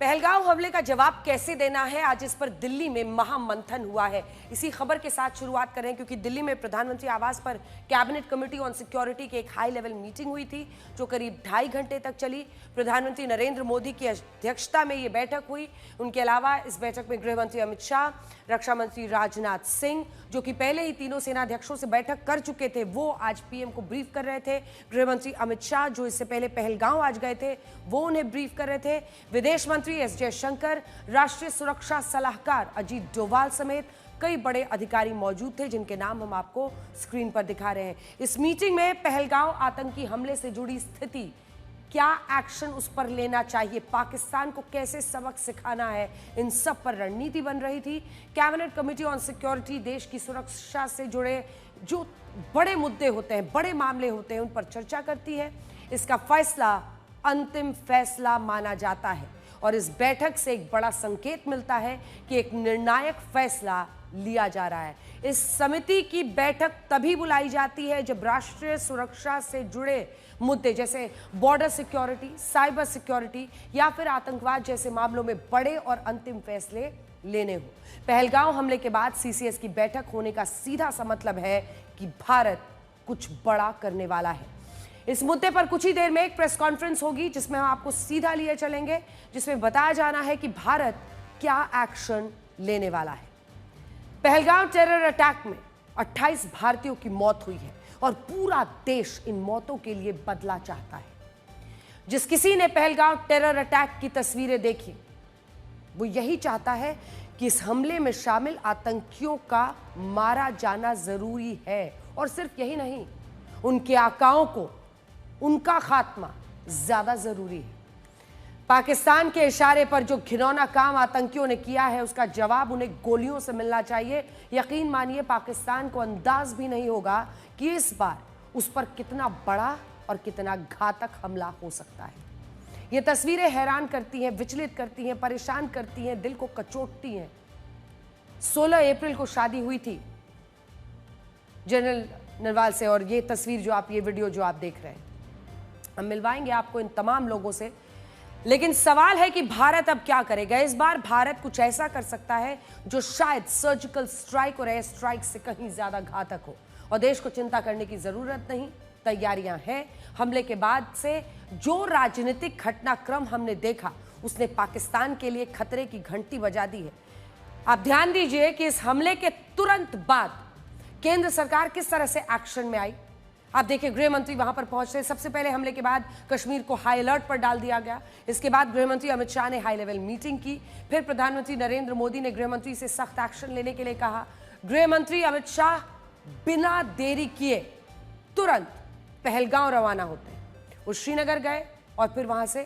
पहलगांव हमले का जवाब कैसे देना है, आज इस पर दिल्ली में महामंथन हुआ है। इसी खबर के साथ शुरुआत करें क्योंकि दिल्ली में प्रधानमंत्री आवास पर कैबिनेट कमेटी ऑन सिक्योरिटी की एक हाई लेवल मीटिंग हुई थी जो करीब 2.5 घंटे तक चली। प्रधानमंत्री नरेंद्र मोदी की अध्यक्षता में ये बैठक हुई। उनके अलावा इस बैठक में गृह मंत्री अमित शाह, रक्षा मंत्री राजनाथ सिंह, जो कि पहले ही तीनों सेनाध्यक्षों से बैठक कर चुके थे, वो आज पीएम को ब्रीफ कर रहे थे। गृह मंत्री अमित शाह, जो इससे पहले पहलगांव आज गए थे, वो उन्हें ब्रीफ कर रहे थे। विदेश मंत्री एस जयशंकर, राष्ट्रीय सुरक्षा सलाहकार अजीत डोभाल समेत कई बड़े अधिकारी मौजूद थे, जिनके नाम हम आपको स्क्रीन पर दिखा रहे हैं। इस मीटिंग में पहलगांव आतंकी हमले से जुड़ी स्थिति, क्या एक्शन उस पर लेना चाहिए, पाकिस्तान को कैसे सबक सिखाना है, इन सब पर रणनीति बन रही थी। कैबिनेट कमेटी ऑन सिक्योरिटी देश की सुरक्षा से जुड़े जो बड़े मुद्दे होते हैं, बड़े मामले होते हैं, उन पर चर्चा करती है। इसका फैसला अंतिम फैसला माना जाता है और इस बैठक से एक बड़ा संकेत मिलता है कि एक निर्णायक फैसला लिया जा रहा है। इस समिति की बैठक तभी बुलाई जाती है जब राष्ट्रीय सुरक्षा से जुड़े मुद्दे जैसे बॉर्डर सिक्योरिटी, साइबर सिक्योरिटी या फिर आतंकवाद जैसे मामलों में बड़े और अंतिम फैसले लेने हो। पहलगांव हमले के बाद सीसीएस की बैठक होने का सीधा सा मतलब है कि भारत कुछ बड़ा करने वाला है। इस मुद्दे पर कुछ ही देर में एक प्रेस कॉन्फ्रेंस होगी जिसमें हम आपको सीधा लिए चलेंगे, जिसमें बताया जाना है कि भारत क्या एक्शन लेने वाला है। पहलगांव टेरर अटैक में 28 भारतीयों की मौत हुई है और पूरा देश इन मौतों के लिए बदला चाहता है। जिस किसी ने पहलगांव टेरर अटैक की तस्वीरें देखी, वो यही चाहता है कि इस हमले में शामिल आतंकियों का मारा जाना जरूरी है और सिर्फ यही नहीं, उनके आकाओं को उनका खात्मा ज्यादा जरूरी है। पाकिस्तान के इशारे पर जो घिनौना काम आतंकियों ने किया है, उसका जवाब उन्हें गोलियों से मिलना चाहिए। यकीन मानिए, पाकिस्तान को अंदाज भी नहीं होगा कि इस बार उस पर कितना बड़ा और कितना घातक हमला हो सकता है। ये तस्वीरें हैरान करती हैं, विचलित करती हैं, परेशान करती हैं, दिल को कचोटती हैं। 16 अप्रैल को शादी हुई थी जनरल नरवाल से और ये तस्वीर जो आप, ये वीडियो जो आप देख रहे हैं, हम मिलवाएंगे आपको इन तमाम लोगों से। लेकिन सवाल है कि भारत अब क्या करेगा। इस बार भारत कुछ ऐसा कर सकता है जो शायद सर्जिकल स्ट्राइक और एयर स्ट्राइक से कहीं ज्यादा घातक हो और देश को चिंता करने की जरूरत नहीं, तैयारियां हैं। हमले के बाद से जो राजनीतिक घटनाक्रम हमने देखा, उसने पाकिस्तान के लिए खतरे की घंटी बजा दी है। आप ध्यान दीजिए कि इस हमले के तुरंत बाद केंद्र सरकार किस तरह से एक्शन में आई। आप देखिए, गृह मंत्री वहां पर पहुंचे। सबसे पहले हमले के बाद कश्मीर को हाई अलर्ट पर डाल दिया गया। इसके बाद गृह मंत्री अमित शाह ने हाई लेवल मीटिंग की। फिर प्रधानमंत्री नरेंद्र मोदी ने गृह मंत्री से सख्त एक्शन लेने के लिए कहा। गृह मंत्री अमित शाह बिना देरी किए तुरंत पहलगांव रवाना होते हैं। वो श्रीनगर गए और फिर वहां से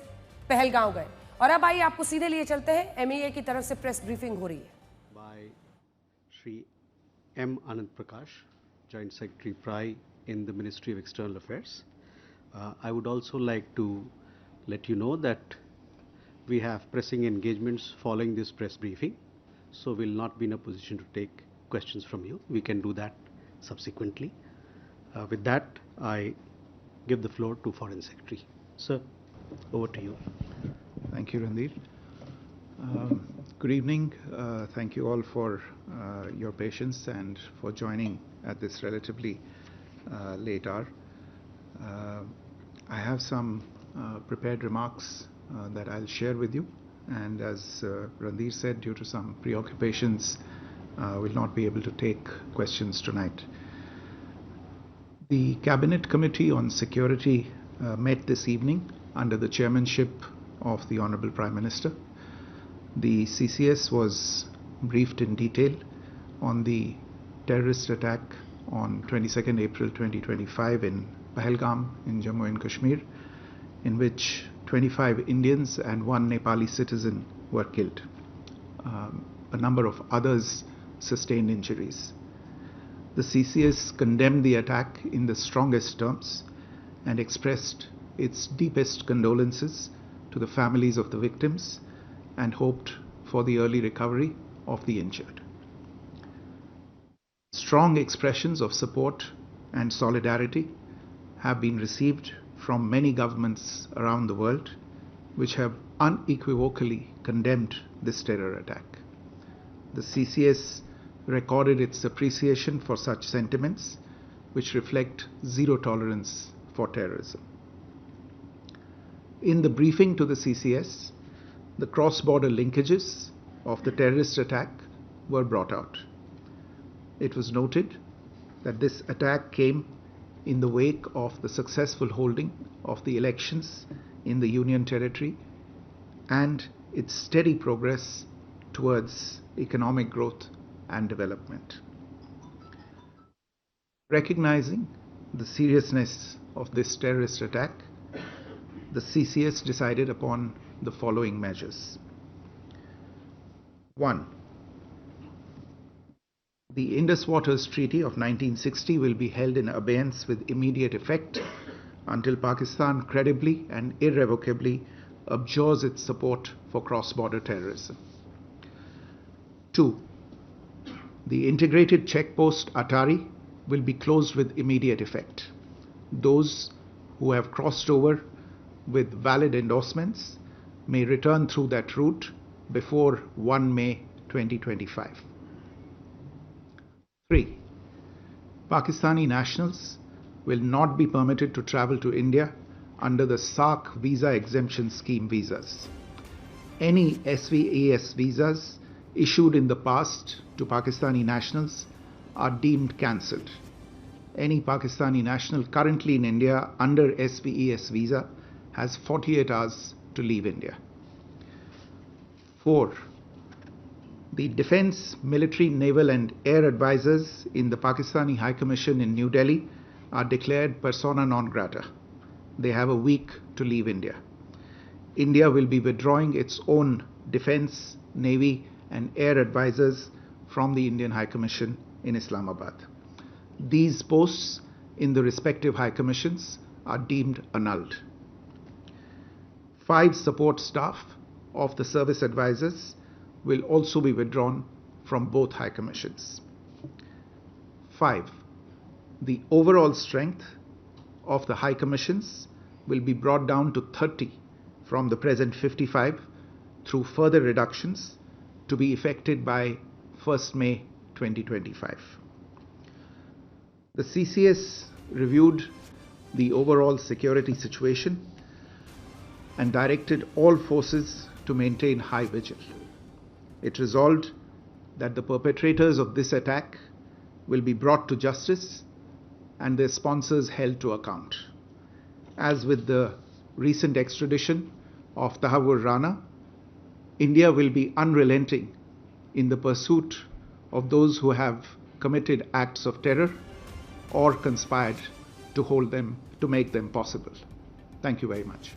पहलगांव गए। और अब आइए आपको सीधे लिए चलते हैं, एमईए की तरफ से प्रेस ब्रीफिंग हो रही है। By Shri M Anand Prakash, joint secretary प्राई in the Ministry of External Affairs. I would also like to let you know that we have pressing engagements following this press briefing, so we'll not be in a position to take questions from you. We can do that subsequently. With that, I give the floor to Foreign Secretary. Sir, over to you. Thank you, Randir. Good evening. Thank you all for your patience and for joining at this relatively late hour. I have some prepared remarks that I'll share with you, and as Randir said, due to some preoccupations, will not be able to take questions tonight. The Cabinet Committee on Security met this evening under the chairmanship of the Honorable Prime Minister. The CCS was briefed in detail on the terrorist attack on 22nd April 2025 in Pahalgam in Jammu and Kashmir, in which 25 Indians and 1 Nepali citizen were killed. A number of others sustained injuries. The CCS condemned the attack in the strongest terms and expressed its deepest condolences to the families of the victims and hoped for the early recovery of the injured. Strong expressions of support and solidarity have been received from many governments around the world, which have unequivocally condemned this terror attack. The CCS recorded its appreciation for such sentiments, which reflect zero tolerance for terrorism. In the briefing to the CCS, the cross-border linkages of the terrorist attack were brought out. It was noted that this attack came in the wake of the successful holding of the elections in the Union Territory and its steady progress towards economic growth and development. Recognizing the seriousness of this terrorist attack, the CCS decided upon the following measures. 1. The Indus Waters Treaty of 1960 will be held in abeyance with immediate effect until Pakistan credibly and irrevocably abjures its support for cross-border terrorism. 2. The integrated checkpost Atari will be closed with immediate effect. Those who have crossed over with valid endorsements may return through that route before 1 May 2025. 3. Pakistani nationals will not be permitted to travel to India under the SAARC visa exemption scheme visas. Any SVES visas issued in the past to Pakistani nationals are deemed cancelled. Any Pakistani national currently in India under SVES visa has 48 hours to leave India. 4. The Defence, Military, Naval and Air Advisors in the Pakistani High Commission in New Delhi are declared persona non grata. They have a week to leave India. India will be withdrawing its own Defence, Navy and Air Advisors from the Indian High Commission in Islamabad. These posts in the respective High Commissions are deemed annulled. 5 support staff of the service advisors will also be withdrawn from both High Commissions. 5. The overall strength of the High Commissions will be brought down to 30 from the present 55 through further reductions to be effected by 1st May 2025. The CCS reviewed the overall security situation and directed all forces to maintain high vigil. It resolved that the perpetrators of this attack will be brought to justice and their sponsors held to account. As with the recent extradition of Tahawwur Rana, India will be unrelenting in the pursuit of those who have committed acts of terror or conspired to make them possible. Thank you very much.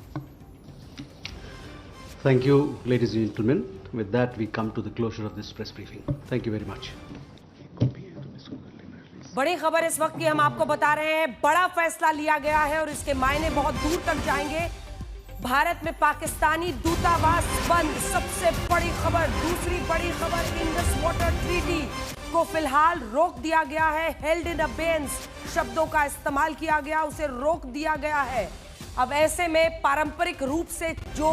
Thank you, ladies and gentlemen. With that, we come to the closure of this press briefing. Thank you very much. बड़ी खबर इस वक्त की हम आपको बता रहे हैं, बड़ा फैसला लिया गया है और इसके मायने बहुत दूर तक जाएंगे। भारत में पाकिस्तानी दूतावास बंद, सबसे बड़ी खबर। दूसरी बड़ी खबर, इंडस वाटर ट्रीटी को फिलहाल रोक दिया गया है। हेल्ड इन अबेयंस शब्दों का इस्तेमाल किया गया, उसे रोक दिया गया है। अब ऐसे में पारंपरिक रूप से जो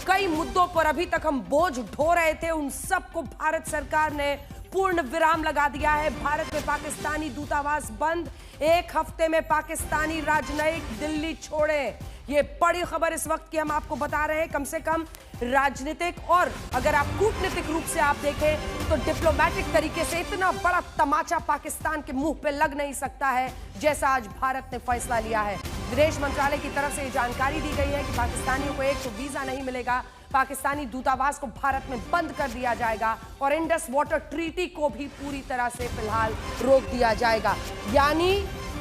कई मुद्दों पर अभी तक हम बोझ ढो रहे थे, उन सबको भारत सरकार ने पूर्ण विराम लगा दिया है। भारत में पाकिस्तानी दूतावास बंद, 1 हफ्ते में पाकिस्तानी राजनयिक दिल्ली छोड़े। ये बड़ी खबर इस वक्त की हम आपको बता रहे हैं। कम से कम राजनीतिक और अगर आप कूटनीतिक रूप से आप देखें तो डिप्लोमेटिक तरीके से इतना बड़ा तमाचा पाकिस्तान के मुंह पे लग नहीं सकता है जैसा आज भारत ने फैसला लिया है। विदेश मंत्रालय की तरफ से ये जानकारी दी गई है कि पाकिस्तानियों को एक तो वीजा नहीं मिलेगा, पाकिस्तानी दूतावास को भारत में बंद कर दिया जाएगा और इंडस वाटर ट्रीटी को भी पूरी तरह से फिलहाल रोक दिया जाएगा। यानी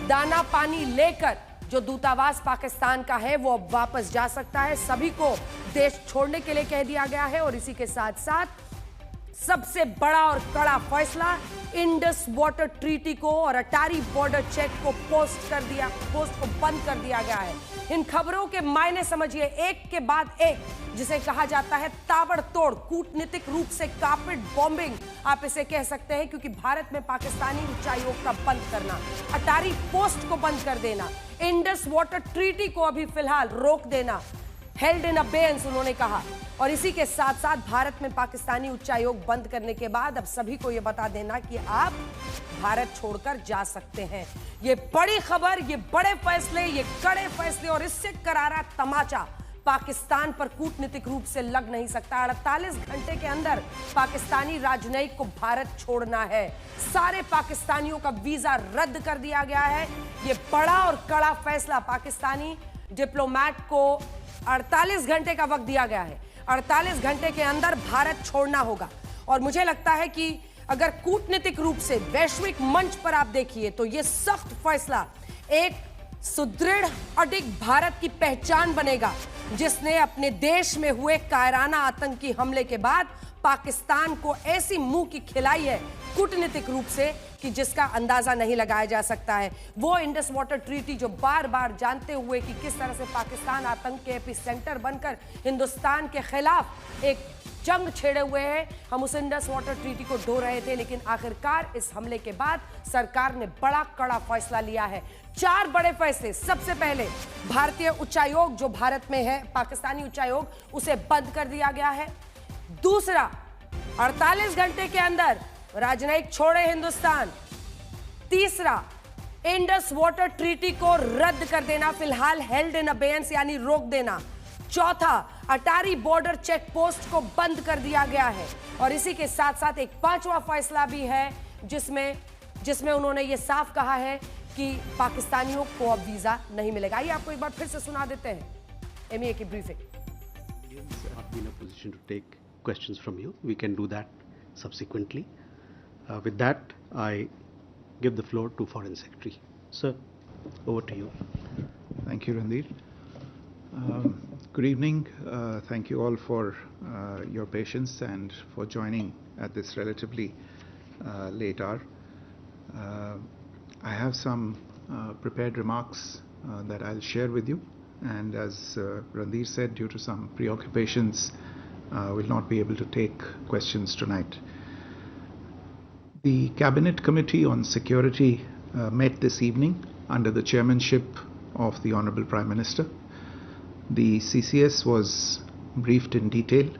दाना पानी लेकर जो दूतावास पाकिस्तान का है वो अब वापस जा सकता है। सभी को देश छोड़ने के लिए कह दिया गया है और इसी के साथ साथ सबसे बड़ा और कड़ा फैसला, इंडस वाटर ट्रीटी को और अटारी बॉर्डर चेक को पोस्ट को बंद कर दिया गया है। इन खबरों के मायने समझिए, एक के बाद एक, जिसे कहा जाता है ताबड़तोड़ कूटनीतिक रूप से कार्पेट बॉम्बिंग आप इसे कह सकते हैं, क्योंकि भारत में पाकिस्तानी उच्चायोग का बंद करना, अटारी पोस्ट को बंद कर देना, इंडस वाटर ट्रीटी को अभी फिलहाल रोक देना, हेल्ड इन अबेयंस उन्होंने कहा। और इसी के साथ साथ भारत में पाकिस्तानी उच्चायोग बंद करने के बाद अब सभी को यह बता देना कि आप भारत छोड़कर जा सकते हैं। ये बड़ी खबर, ये बड़े फैसले, ये कड़े फैसले और इससे करारा तमाचा पाकिस्तान पर कूटनीतिक रूप से लग नहीं सकता। 48 घंटे के अंदर पाकिस्तानी राजनयिक को भारत छोड़ना है। सारे पाकिस्तानियों का वीजा रद्द कर दिया गया है। ये बड़ा और कड़ा फैसला पाकिस्तानी डिप्लोमैट को 48 घंटे का वक्त दिया गया है। 48 घंटे के अंदर भारत छोड़ना होगा। और मुझे लगता है कि अगर कूटनीतिक रूप से वैश्विक मंच पर आप देखिए तो यह सख्त फैसला एक सुदृढ़ अडिग भारत की पहचान बनेगा, जिसने अपने देश में हुए कायराना आतंकी हमले के बाद पाकिस्तान को ऐसी मुंह की खिलाई है कूटनीतिक रूप से कि जिसका अंदाजा नहीं लगाया जा सकता है। वो इंडस वाटर ट्रीटी जो बार बार जानते हुए कि किस तरह से पाकिस्तान आतंक के एपिसेंटर बनकर हिंदुस्तान के खिलाफ एक जंग छेड़े हुए हैं, हम उस इंडस वाटर ट्रीटी को ढो रहे थे, लेकिन आखिरकार इस हमले के बाद सरकार ने बड़ा कड़ा फैसला लिया है। 4 बड़े फैसले। सबसे पहले भारतीय उच्चायोग जो भारत में है, पाकिस्तानी उच्चायोग, उसे बंद कर दिया गया है। दूसरा, 48 घंटे के अंदर राजनयिक छोड़े हिंदुस्तान। तीसरा, इंडस वाटर ट्रीटी को रद्द कर देना, फिलहाल हेल्ड इन अबेयंस यानी रोक देना। चौथा, अटारी बॉर्डर चेक पोस्ट को बंद कर दिया गया है। और इसी के साथ साथ एक 5वां फैसला भी है जिसमें उन्होंने ये साफ कहा है कि पाकिस्तानियों को अब वीजा नहीं मिलेगा। आइए आपको एक बार फिर से सुना देते हैं एमईए की briefing. In a position to take questions from you. We can do that subsequently. With that, I give the floor to Foreign Secretary. Sir, over to you. Thank you, Randir. Good evening. Thank you all for your patience and for joining at this relatively late hour. I have some prepared remarks that I'll share with you. And as Randir said, due to some preoccupations, will not be able to take questions tonight. The Cabinet Committee on Security met this evening under the chairmanship of the Honorable Prime Minister. The CCS was briefed in detail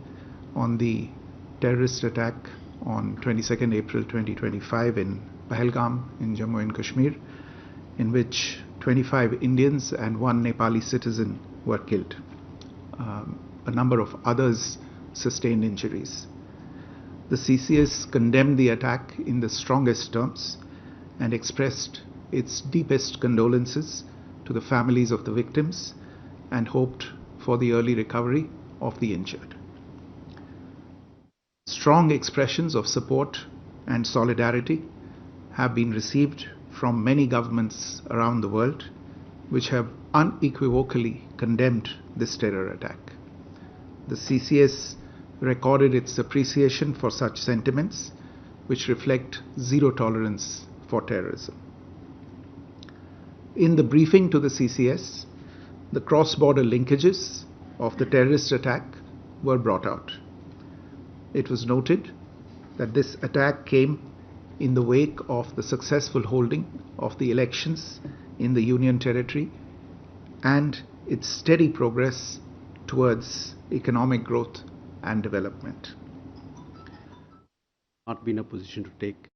on the terrorist attack on 22nd April 2025 in Pahalgam in Jammu and Kashmir, in which 25 Indians and 1 Nepali citizen were killed. A number of others sustained injuries. The CCS condemned the attack in the strongest terms and expressed its deepest condolences to the families of the victims and hoped for the early recovery of the injured. Strong expressions of support and solidarity have been received from many governments around the world, which have unequivocally condemned this terror attack. The CCS recorded its appreciation for such sentiments, which reflect zero tolerance for terrorism. In the briefing to the CCS, the cross-border linkages of the terrorist attack were brought out. It was noted that this attack came in the wake of the successful holding of the elections in the Union Territory and its steady progress towards economic growth and development. Not be in a position to take.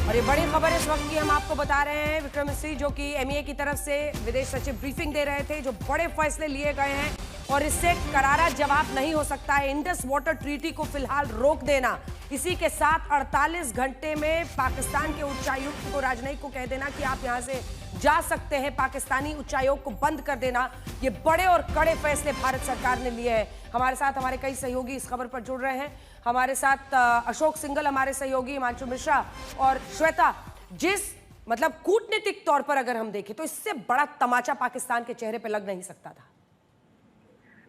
और ये बड़ी खबर इस वक्त की हम आपको बता रहे हैं, विक्रम मिस्री जो कि एमईए की तरफ से विदेश सचिव ब्रीफिंग दे रहे थे, जो बड़े फैसले लिए गए हैं और इससे करारा जवाब नहीं हो सकता है। इंडस वाटर ट्रीटी को फिलहाल रोक देना, इसी के साथ 48 घंटे में पाकिस्तान के उच्चायुक्त को, राजनयिक को कह देना कि आप यहां से जा सकते हैं, पाकिस्तानी उच्चायोग को बंद कर देना, ये बड़े और कड़े फैसले भारत सरकार ने लिए हैं। हमारे साथ हमारे कई सहयोगी इस खबर पर जुड़ रहे हैं। हमारे साथ अशोक सिंगल हमारे सहयोगी, हिमांशु मिश्रा और श्वेता। मतलब कूटनीतिक तौर पर अगर हम देखें तो इससे बड़ा तमाचा पाकिस्तान के चेहरे पर लग नहीं सकता था।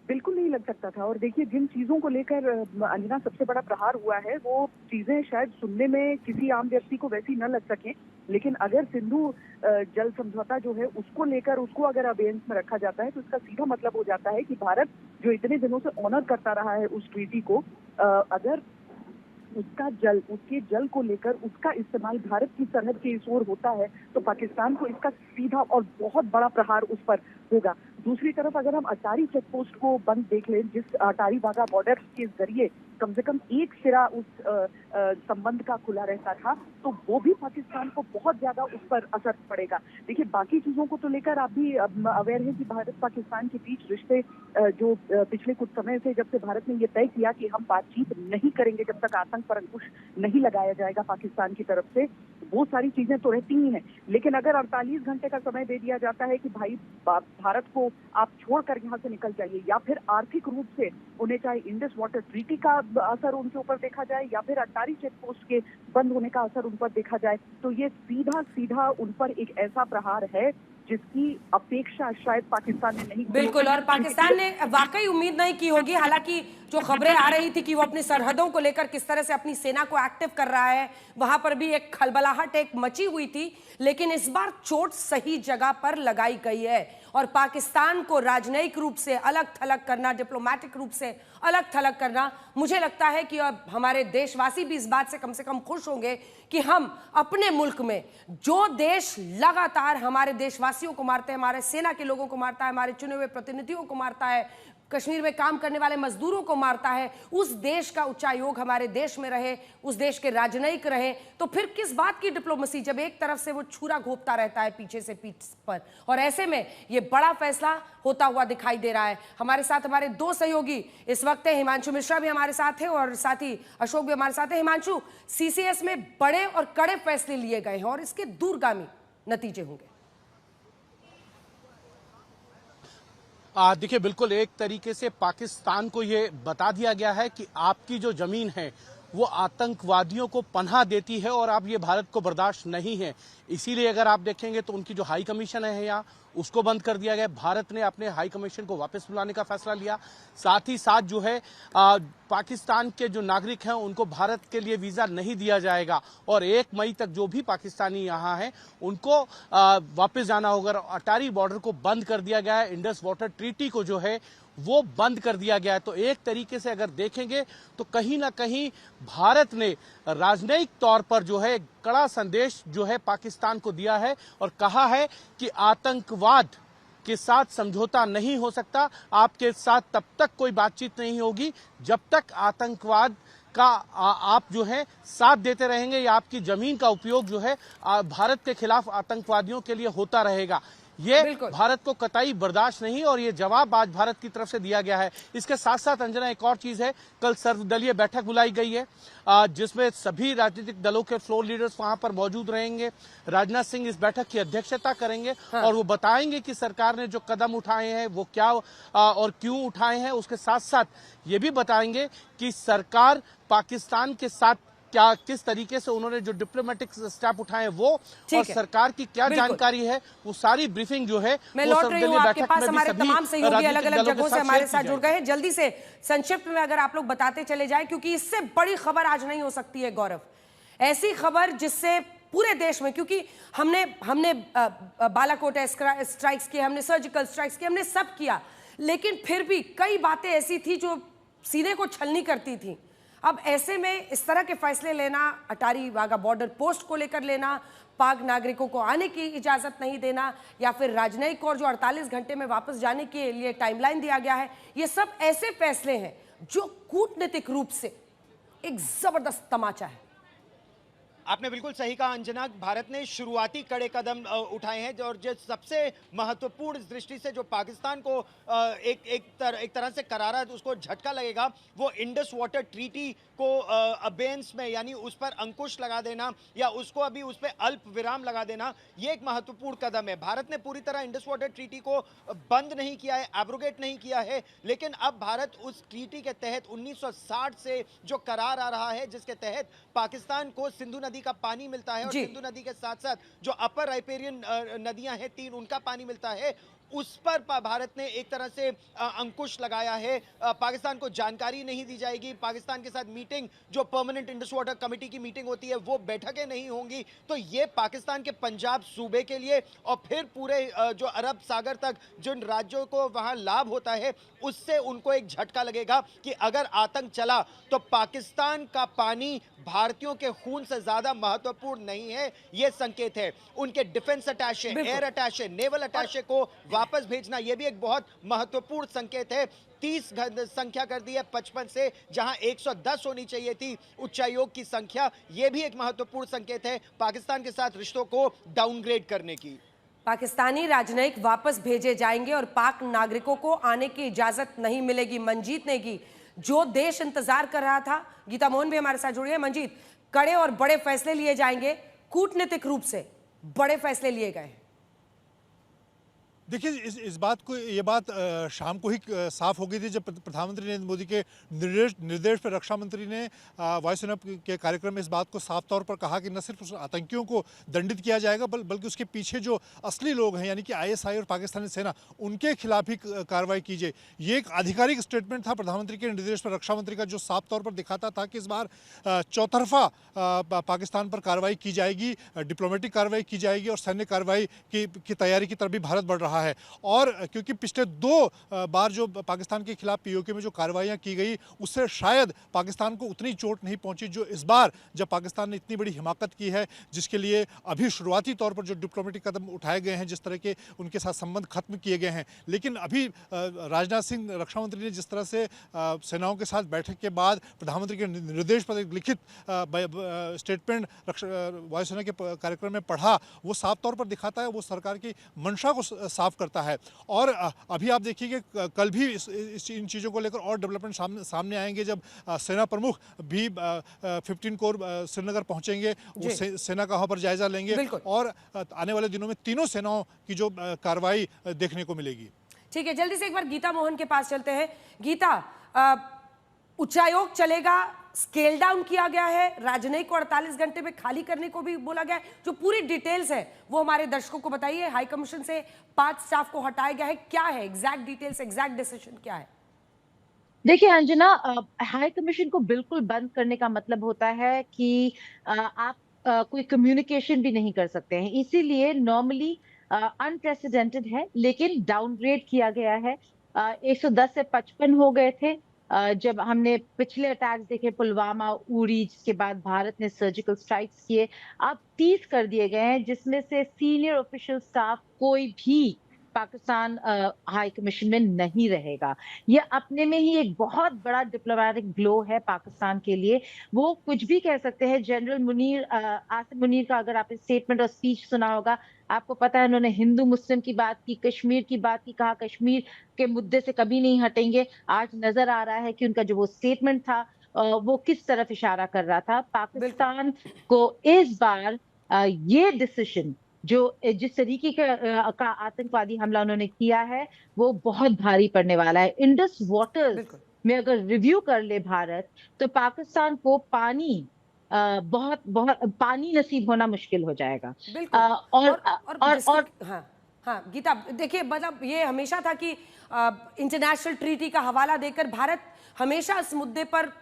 बिल्कुल नहीं लग सकता था। और देखिए, जिन चीजों को लेकर अंजना सबसे बड़ा प्रहार हुआ है, वो चीजें शायद सुनने में किसी आम व्यक्ति को वैसी न लग सके, लेकिन अगर सिंधु जल समझौता जो है उसको लेकर उसको अगर अबेयंस में रखा जाता है तो इसका सीधा मतलब हो जाता है कि भारत जो इतने दिनों से ऑनर करता रहा है उस ट्रीटी को, अगर उसके जल को लेकर उसका इस्तेमाल भारत की सरहद के इस ओर होता है तो पाकिस्तान को इसका सीधा और बहुत बड़ा प्रहार उस पर होगा। दूसरी तरफ अगर हम अटारी चेक पोस्ट को बंद देख लें, जिस अटारी वाघा बॉर्डर के जरिए कम से कम एक सिरा उस संबंध का खुला रहता था, तो वो भी पाकिस्तान को बहुत ज्यादा उस पर असर पड़ेगा। देखिए, बाकी चीजों को तो लेकर आप भी अवेयर हैं कि भारत पाकिस्तान के बीच रिश्ते जो पिछले कुछ समय से, जब से भारत ने ये तय किया कि हम बातचीत नहीं करेंगे जब तक आतंक पर अंकुश नहीं लगाया जाएगा पाकिस्तान की तरफ से, वो सारी चीजें तो रहती ही हैं। लेकिन अगर 48 घंटे का समय दे दिया जाता है कि भाई भारत को आप छोड़कर यहाँ से निकल जाइए, या फिर आर्थिक रूप से उन्हें चाहे इंडस वाटर ट्रीटी का असर उनके ऊपर देखा जाए या फिर अटारी चेक पोस्ट के बंद होने का असर उन पर देखा जाए, तो ये सीधा सीधा उन पर एक ऐसा प्रहार है जिसकी अपेक्षा शायद पाकिस्तान ने नहीं की। बिल्कुल, और पाकिस्तान ने वाकई उम्मीद नहीं की होगी। हालांकि जो खबरें आ रही थी कि वो अपनी सरहदों को लेकर किस तरह से अपनी सेना को एक्टिव कर रहा है, वहां पर भी एक खलबलाहट एक मची हुई थी, लेकिन इस बार चोट सही जगह पर लगाई गई है और पाकिस्तान को राजनयिक रूप से अलग थलग करना, डिप्लोमेटिक रूप से अलग थलग करना, मुझे लगता है कि अब हमारे देशवासी भी इस बात से कम खुश होंगे कि हम अपने मुल्क में, जो देश लगातार हमारे देशवासियों को मारते हैं, हमारे सेना के लोगों को मारता है, हमारे चुने हुए प्रतिनिधियों को मारता है, कश्मीर में काम करने वाले मजदूरों को मारता है, उस देश का उच्चायोग हमारे देश में रहे, उस देश के राजनयिक रहे, तो फिर किस बात की डिप्लोमेसी, जब एक तरफ से वो छुरा घोंपता रहता है पीछे से पीठ पर। और ऐसे में ये बड़ा फैसला होता हुआ दिखाई दे रहा है। हमारे साथ हमारे दो सहयोगी इस वक्त है, हिमांशु मिश्रा भी हमारे साथ है और साथ ही अशोक भी हमारे साथ है। हिमांशु, सीसीएस में बड़े और कड़े फैसले लिए गए हैं और इसके दूरगामी नतीजे होंगे। देखिए, बिल्कुल एक तरीके से पाकिस्तान को ये बता दिया गया है कि आपकी जो जमीन है वो आतंकवादियों को पनाह देती है और आप ये भारत को बर्दाश्त नहीं है। इसीलिए अगर आप देखेंगे तो उनकी जो हाई कमीशन है यहाँ, उसको बंद कर दिया गया। भारत ने अपने हाई कमीशन को वापस बुलाने का फैसला लिया। साथ ही साथ जो है पाकिस्तान के जो नागरिक हैं उनको भारत के लिए वीजा नहीं दिया जाएगा और 1 मई तक जो भी पाकिस्तानी यहाँ हैं उनको वापस जाना होगा। अटारी बॉर्डर को बंद कर दिया गया है। इंडस वाटर ट्रीटी को जो है वो बंद कर दिया गया है। तो एक तरीके से अगर देखेंगे तो कहीं ना कहीं भारत ने राजनयिक तौर पर जो है कड़ा संदेश जो है पाकिस्तान को दिया है और कहा है कि आतंकवाद के साथ समझौता नहीं हो सकता। आपके साथ तब तक कोई बातचीत नहीं होगी जब तक आतंकवाद का आप जो है साथ देते रहेंगे या आपकी जमीन का उपयोग जो है भारत के खिलाफ आतंकवादियों के लिए होता रहेगा। ये भारत को कतई बर्दाश्त नहीं और ये जवाब आज भारत की तरफ से दिया गया है। इसके साथ साथ अंजना, एक और चीज है, कल सर्वदलीय बैठक बुलाई गई है जिसमें सभी राजनीतिक दलों के फ्लोर लीडर्स वहां पर मौजूद रहेंगे। राजनाथ सिंह इस बैठक की अध्यक्षता करेंगे और वो बताएंगे कि सरकार ने जो कदम उठाए हैं वो क्या और क्यों उठाए हैं। उसके साथ साथ ये भी बताएंगे कि सरकार पाकिस्तान के साथ क्या किस तरीके से उन्होंने जो डिप्लोमेटिक स्टेप उठाए वो और सरकार की क्या जानकारी है, वो सारी ब्रीफिंग जो है मैं लौट रही हूँ आपके पास। हमारे तमाम सहयोगी अलग अलग जगहों से हमारे साथ जुड़ गए हैं। जल्दी से संक्षिप्त में अगर आप लोग बताते चले जाएं, क्योंकि इससे बड़ी खबर आज नहीं हो सकती है गौरव, ऐसी खबर जिससे पूरे देश में, क्योंकि हमने बालाकोट स्ट्राइक्स किए, हमने सर्जिकल स्ट्राइक्स किए, हमने सब किया, लेकिन फिर भी कई बातें ऐसी थी जो सीने को छलनी करती थी। अब ऐसे में इस तरह के फैसले लेना, अटारी वाघा बॉर्डर पोस्ट को लेकर लेना, पाक नागरिकों को आने की इजाजत नहीं देना, या फिर राजनयिक और जो 48 घंटे में वापस जाने के लिए टाइमलाइन दिया गया है, ये सब ऐसे फैसले हैं जो कूटनीतिक रूप से एक जबरदस्त तमाचा है। आपने बिल्कुल सही कहा अंजना, भारत ने शुरुआती कड़े कदम उठाए हैं और जो सबसे महत्वपूर्ण इस दृष्टि से जो पाकिस्तान को एक तरह से करारा उसको झटका लगेगा, वो इंडस वाटर ट्रीटी को अबेंस में, यानी उस पर अंकुश लगा देना या उसको अभी उस पर अल्प विराम लगा देना, ये एक महत्वपूर्ण कदम है। भारत ने पूरी तरह इंडस वाटर ट्रीटी को बंद नहीं किया है, एब्रोगेट नहीं किया है, लेकिन अब भारत उस ट्रीटी के तहत 1960 से जो करार आ रहा है जिसके तहत पाकिस्तान को सिंधु नदी का पानी मिलता है और सिंधु नदी के साथ साथ जो अपर राइपेरियन नदियां हैं 3, उनका पानी मिलता है, उस पर भारत ने एक तरह से अंकुश लगाया है। पाकिस्तान को जानकारी नहीं दी जाएगी, पाकिस्तान के साथ मीटिंग, जो परमानेंट इंडस वाटर कमेटी की मीटिंग होती है वो बैठकें नहीं होंगी। तो ये पाकिस्तान के पंजाब सूबे के लिए और फिर पूरे जो अरब सागर तक जिन राज्यों को वहां लाभ होता है उससे उनको एक झटका लगेगा कि अगर आतंक चला तो पाकिस्तान का पानी भारतीयों के खून से ज्यादा महत्वपूर्ण नहीं है। यह संकेत है। उनके डिफेंस अटैचे, एयर अटैचे, नेवल अटैचे को वापस भेजना ये भी एक बहुत महत्वपूर्ण संकेत है। 30 संख्या कर दी है 55 से, जहां 110 होनी चाहिए थी उच्चायोग की संख्या। यह भी एक महत्वपूर्ण संकेत है पाकिस्तान के साथ रिश्तों को डाउनग्रेड करने की। पाकिस्तानी राजनयिक वापस भेजे जाएंगे और पाक नागरिकों को आने की इजाजत नहीं मिलेगी। मंजीत नेगी, जो देश इंतजार कर रहा था, गीता मोहन भी हमारे साथ जुड़ी है। मंजीत, कड़े और बड़े फैसले लिए जाएंगे, कूटनीतिक रूप से बड़े फैसले लिए गए। देखिए, इस बात को, ये बात शाम को ही साफ हो गई थी जब प्रधानमंत्री नरेंद्र मोदी के निर्देश पर रक्षा मंत्री ने वायुसेना के कार्यक्रम में इस बात को साफ तौर पर कहा कि न सिर्फ उस आतंकियों को दंडित किया जाएगा बल्कि उसके पीछे जो असली लोग हैं यानी कि ISI और पाकिस्तानी सेना, उनके खिलाफ ही कार्रवाई की जाए। ये एक आधिकारिक स्टेटमेंट था प्रधानमंत्री के निर्देश पर रक्षा मंत्री का, जो साफ तौर पर दिखाता था कि इस बार चौतरफा पाकिस्तान पर कार्रवाई की जाएगी, डिप्लोमेटिक कार्रवाई की जाएगी और सैन्य कार्रवाई की तैयारी की तरफ भी भारत बढ़ रहा है। और क्योंकि पिछले 2 बार जो पाकिस्तान के खिलाफ POK में जो कार्रवाइयां की गई, उससे शायद पाकिस्तान को उतनी चोट नहीं पहुंची जो इस बार, जब पाकिस्तान ने इतनी बड़ी हिमाकत की है, जिसके लिए अभी शुरुआती तौर पर जो डिप्लोमेटिक कदम उठाए गए हैं, जिस तरह के उनके साथ संबंध खत्म किए गए हैं। लेकिन अभी राजनाथ सिंह रक्षा मंत्री ने जिस तरह से सेनाओं के साथ बैठक के बाद प्रधानमंत्री के निर्देश पर एक लिखित स्टेटमेंट वायुसेना के कार्यक्रम में पढ़ा, वो साफ तौर पर दिखाता है, वो सरकार की मंशा को साफ करता है। और अभी आप देखिए कि कल भी इन चीज़ों को लेकर और डेवलपमेंट सामने आएंगे, जब सेना प्रमुख भी 15 कोर श्रीनगर पहुंचेंगे, वो सेना का वहाँ पर जायजा लेंगे और आने वाले दिनों में तीनों सेनाओं की जो कार्रवाई देखने को मिलेगी। ठीक है, जल्दी से एक बार गीता मोहन के पास चलते हैं। गीता, उच्चायोग चलेगा, स्केल डाउन किया गया है, राजनयिक को 48 घंटे में खाली करने को भी बोला गया है। जो पूरी डिटेल्स है वो हमारे दर्शकों को बताइए। हाई कमीशन से 5 स्टाफ को हटाया गया है, क्या है एग्जैक्ट डिटेल्स, एग्जैक्ट डिसीजन क्या है? देखिए अंजना, हाई कमीशन को बिल्कुल बंद करने का मतलब होता है कि आप कोई कम्युनिकेशन भी नहीं कर सकते हैं। इसीलिए नॉर्मली अनप्रेसिडेंटेड है, लेकिन डाउनग्रेड किया गया है। 110 से 55 हो गए थे जब हमने पिछले अटैक्स देखे, पुलवामा, उरी, जिसके बाद भारत ने सर्जिकल स्ट्राइक्स किए। अब 30 कर दिए गए हैं, जिसमें से सीनियर ऑफिशियल स्टाफ कोई भी पाकिस्तान हाई कमीशन में नहीं रहेगा। ये अपने में ही एक बहुत बड़ा डिप्लोमेटिक ब्लो है पाकिस्तान के लिए। वो कुछ भी कह सकते हैं। जनरल मुनीर, आसिम मुनीर का अगर आपने स्टेटमेंट और स्पीच सुना होगा, आपको पता है उन्होंने हिंदू मुस्लिम की बात की, कश्मीर की बात की, कहा कश्मीर के मुद्दे से कभी नहीं हटेंगे। आज नजर आ रहा है कि उनका जो वो स्टेटमेंट था वो किस तरफ इशारा कर रहा था। पाकिस्तान को इस बार ये डिसीजन, जो जिस तरीके का आतंकवादी हमला उन्होंने किया है, वो बहुत भारी पड़ने वाला है। इंडस वाटर्स में अगर रिव्यू कर ले भारत, तो पाकिस्तान को पानी बहुत पानी नसीब होना मुश्किल हो जाएगा। और हाँ गीता, देखिए मतलब ये हमेशा था कि इंटरनेशनल ट्रीटी का हवाला देकर भारत हमेशा इस मुद्दे पर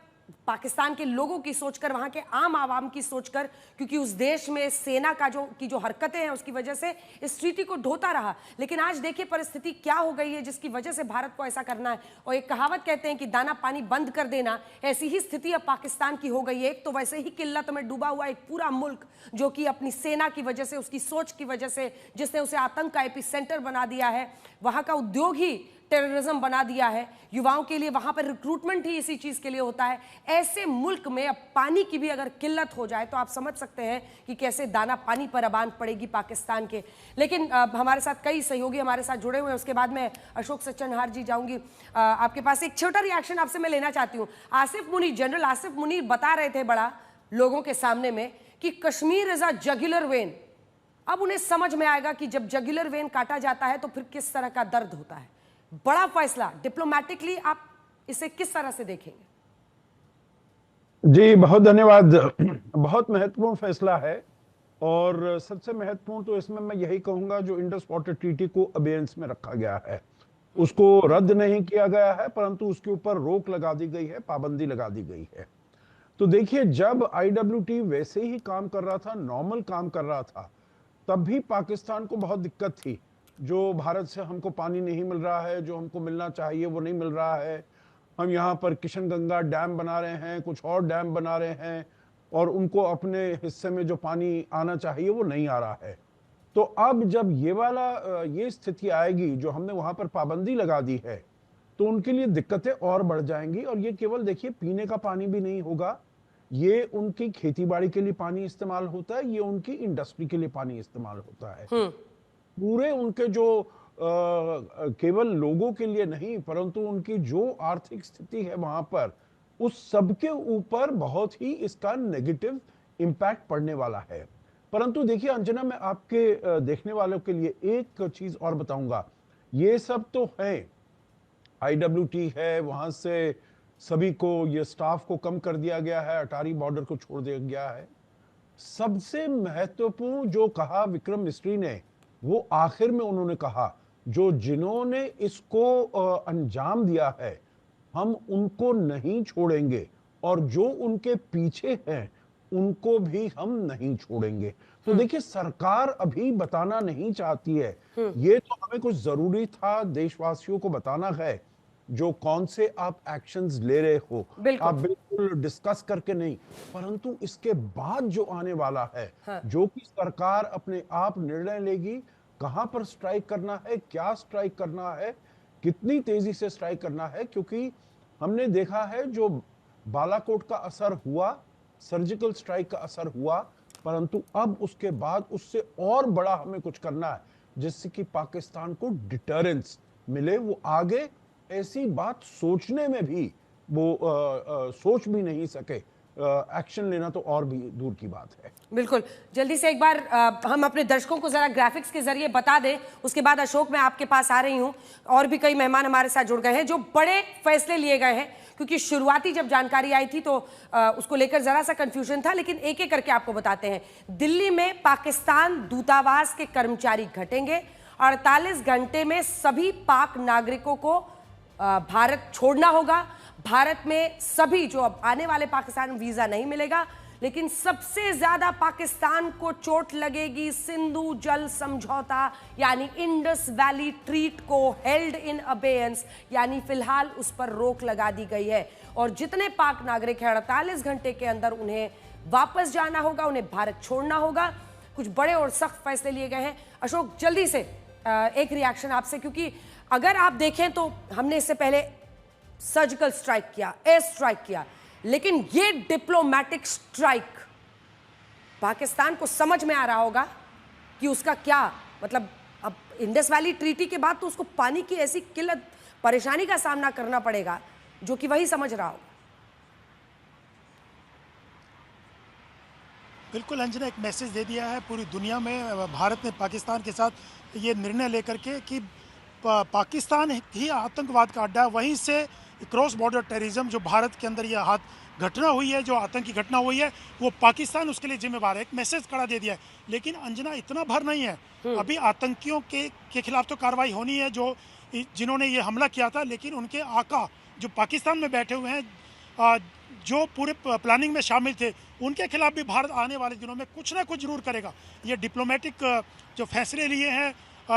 पाकिस्तान के लोगों की सोचकर, वहां के आम आवाम की सोचकर, क्योंकि उस देश में सेना का जो हरकतें हैं उसकी वजह से इस ट्रीटी को ढोता रहा। लेकिन आज देखिए परिस्थिति क्या हो गई है जिसकी वजह से भारत को ऐसा करना है। और एक कहावत कहते हैं कि दाना पानी बंद कर देना, ऐसी ही स्थिति अब पाकिस्तान की हो गई है। एक तो वैसे ही किल्लत में डूबा हुआ एक पूरा मुल्क, जो कि अपनी सेना की वजह से, उसकी सोच की वजह से, जिसने उसे आतंक का एपिसेंटर बना दिया है, वहां का उद्योग ही टेररिज्म बना दिया है, युवाओं के लिए वहां पर रिक्रूटमेंट ही इसी चीज के लिए होता है। ऐसे मुल्क में अब पानी की भी अगर किल्लत हो जाए तो आप समझ सकते हैं कि कैसे दाना पानी पर अबान पड़ेगी पाकिस्तान के। लेकिन हमारे साथ कई सहयोगी हमारे साथ जुड़े हुए हैं। उसके बाद में अशोक सज्जनहार जी जाऊंगी आपके पास। एक छोटा रिएक्शन आपसे मैं लेना चाहती हूँ। आसिफ मुनीर, जनरल आसिफ मुनीर बता रहे थे बड़ा लोगों के सामने में कि कश्मीर इज अ जगुलर वेन। अब उन्हें समझ में आएगा कि जब जगुलर वेन काटा जाता है तो फिर किस तरह का दर्द होता है। बड़ा फैसला, डिप्लोमैटिकली आप इसे किस तरह से देखेंगे? जी बहुत धन्यवाद। बहुत महत्वपूर्ण फैसला है और सबसे महत्वपूर्ण तो इसमें मैं यही कहूंगा, जो इंडस वाटर ट्रीटी को अबेयंस में रखा गया है, उसको रद्द नहीं किया गया है, परंतु उसके ऊपर रोक लगा दी गई है, पाबंदी लगा दी गई है। तो देखिए, जब IWT वैसे ही काम कर रहा था, नॉर्मल काम कर रहा था, तब भी पाकिस्तान को बहुत दिक्कत थी। जो भारत से हमको पानी नहीं मिल रहा है, जो हमको मिलना चाहिए वो नहीं मिल रहा है। हम यहाँ पर किशन गंगा डैम बना रहे हैं, कुछ और डैम बना रहे हैं, और उनको अपने हिस्से में जो पानी आना चाहिए वो नहीं आ रहा है। तो अब जब ये स्थिति आएगी, जो हमने वहां पर पाबंदी लगा दी है, तो उनके लिए दिक्कतें और बढ़ जाएंगी। और ये केवल देखिए पीने का पानी भी नहीं होगा, ये उनकी खेतीबाड़ी के लिए पानी इस्तेमाल होता है, ये उनकी इंडस्ट्री के लिए पानी इस्तेमाल होता है। पूरे उनके जो केवल लोगों के लिए नहीं, परंतु उनकी जो आर्थिक स्थिति है वहां पर, उस सबके ऊपर बहुत ही इसका नेगेटिव इम्पैक्ट पड़ने वाला है। परंतु देखिए अंजना, मैं आपके देखने वालों के लिए एक चीज और बताऊंगा। ये सब तो है, IWT है, वहां से सभी को, ये स्टाफ को कम कर दिया गया है, अटारी बॉर्डर को छोड़ दिया गया है। सबसे महत्वपूर्ण जो कहा विक्रम मिस्त्री ने, वो आखिर में उन्होंने कहा, जो जिन्होंने इसको अंजाम दिया है, हम उनको नहीं छोड़ेंगे, और जो उनके पीछे हैं उनको भी हम नहीं छोड़ेंगे। तो देखिए सरकार अभी बताना नहीं चाहती है, ये तो हमें कुछ जरूरी था देशवासियों को बताना है, जो कौन से आप एक्शंस ले रहे हो, आप बिल्कुल डिस्कस करके नहीं, परंतु इसके बाद जो आने वाला है, जो कि सरकार अपने आप निर्णय लेगी, कहां पर स्ट्राइक करना है, क्या स्ट्राइक करना है, कितनी तेजी से स्ट्राइक करना है। क्योंकि हमने देखा है जो बालाकोट का असर हुआ, सर्जिकल स्ट्राइक का असर हुआ, परंतु अब उसके बाद उससे और बड़ा हमें कुछ करना है, जिससे कि पाकिस्तान को डिटरेंस मिले, वो आगे ऐसी बात सोचने में भी वो सोच भी नहीं सके। एक्शन लेना तो और भी दूर की बात है। बिल्कुल, जल्दी से एक बार हम अपने दर्शकों को जरा ग्राफिक्स के जरिए बता दें, उसके बाद अशोक मैं आपके पास आ रही हूं। और भी कई मेहमान हमारे साथ जुड़ गए हैं, जो बड़े फैसले लिए गए हैं, क्योंकि शुरुआती जब जानकारी आई थी तो उसको लेकर जरा सा कंफ्यूजन था, लेकिन एक एक करके आपको बताते हैं। दिल्ली में पाकिस्तान दूतावास के कर्मचारी घटेंगे, 48 घंटे में सभी पाक नागरिकों को भारत छोड़ना होगा। भारत में सभी जो अब आने वाले पाकिस्तान में वीजा नहीं मिलेगा, लेकिन सबसे ज्यादा पाकिस्तान को चोट लगेगी सिंधु जल समझौता यानी इंडस वैली ट्रीट को हेल्ड इन अबेयंस, यानी फिलहाल उस पर रोक लगा दी गई है। और जितने पाक नागरिक हैं 48 घंटे के अंदर उन्हें वापस जाना होगा, उन्हें भारत छोड़ना होगा। कुछ बड़े और सख्त फैसले लिए गए हैं। अशोक, जल्दी से एक रिएक्शन आपसे, क्योंकि अगर आप देखें तो हमने इससे पहले सर्जिकल स्ट्राइक किया, एयर स्ट्राइक किया, लेकिन ये डिप्लोमेटिक स्ट्राइक पाकिस्तान को समझ में आ रहा होगा कि उसका क्या मतलब। अब इंडस वैली ट्रीटी के बाद तो उसको पानी की ऐसी किल्लत परेशानी का सामना करना पड़ेगा, जो कि वही समझ रहा होगा। बिल्कुल अंजना, एक मैसेज दे दिया है पूरी दुनिया में भारत ने पाकिस्तान के साथ ये निर्णय लेकर के कि पाकिस्तान ही आतंकवाद का अड्डा है। वहीं से क्रॉस बॉर्डर टेररिज्म जो भारत के अंदर ये घटना हुई है, जो आतंकी घटना हुई है, वो पाकिस्तान उसके लिए जिम्मेवार है। एक मैसेज खड़ा दे दिया है। लेकिन अंजना, इतना भर नहीं है, अभी आतंकियों के खिलाफ तो कार्रवाई होनी है जो जिन्होंने ये हमला किया था, लेकिन उनके आका जो पाकिस्तान में बैठे हुए हैं, जो पूरे प्लानिंग में शामिल थे, उनके खिलाफ भी भारत आने वाले दिनों में कुछ ना कुछ जरूर करेगा। ये डिप्लोमेटिक जो फैसले लिए हैं,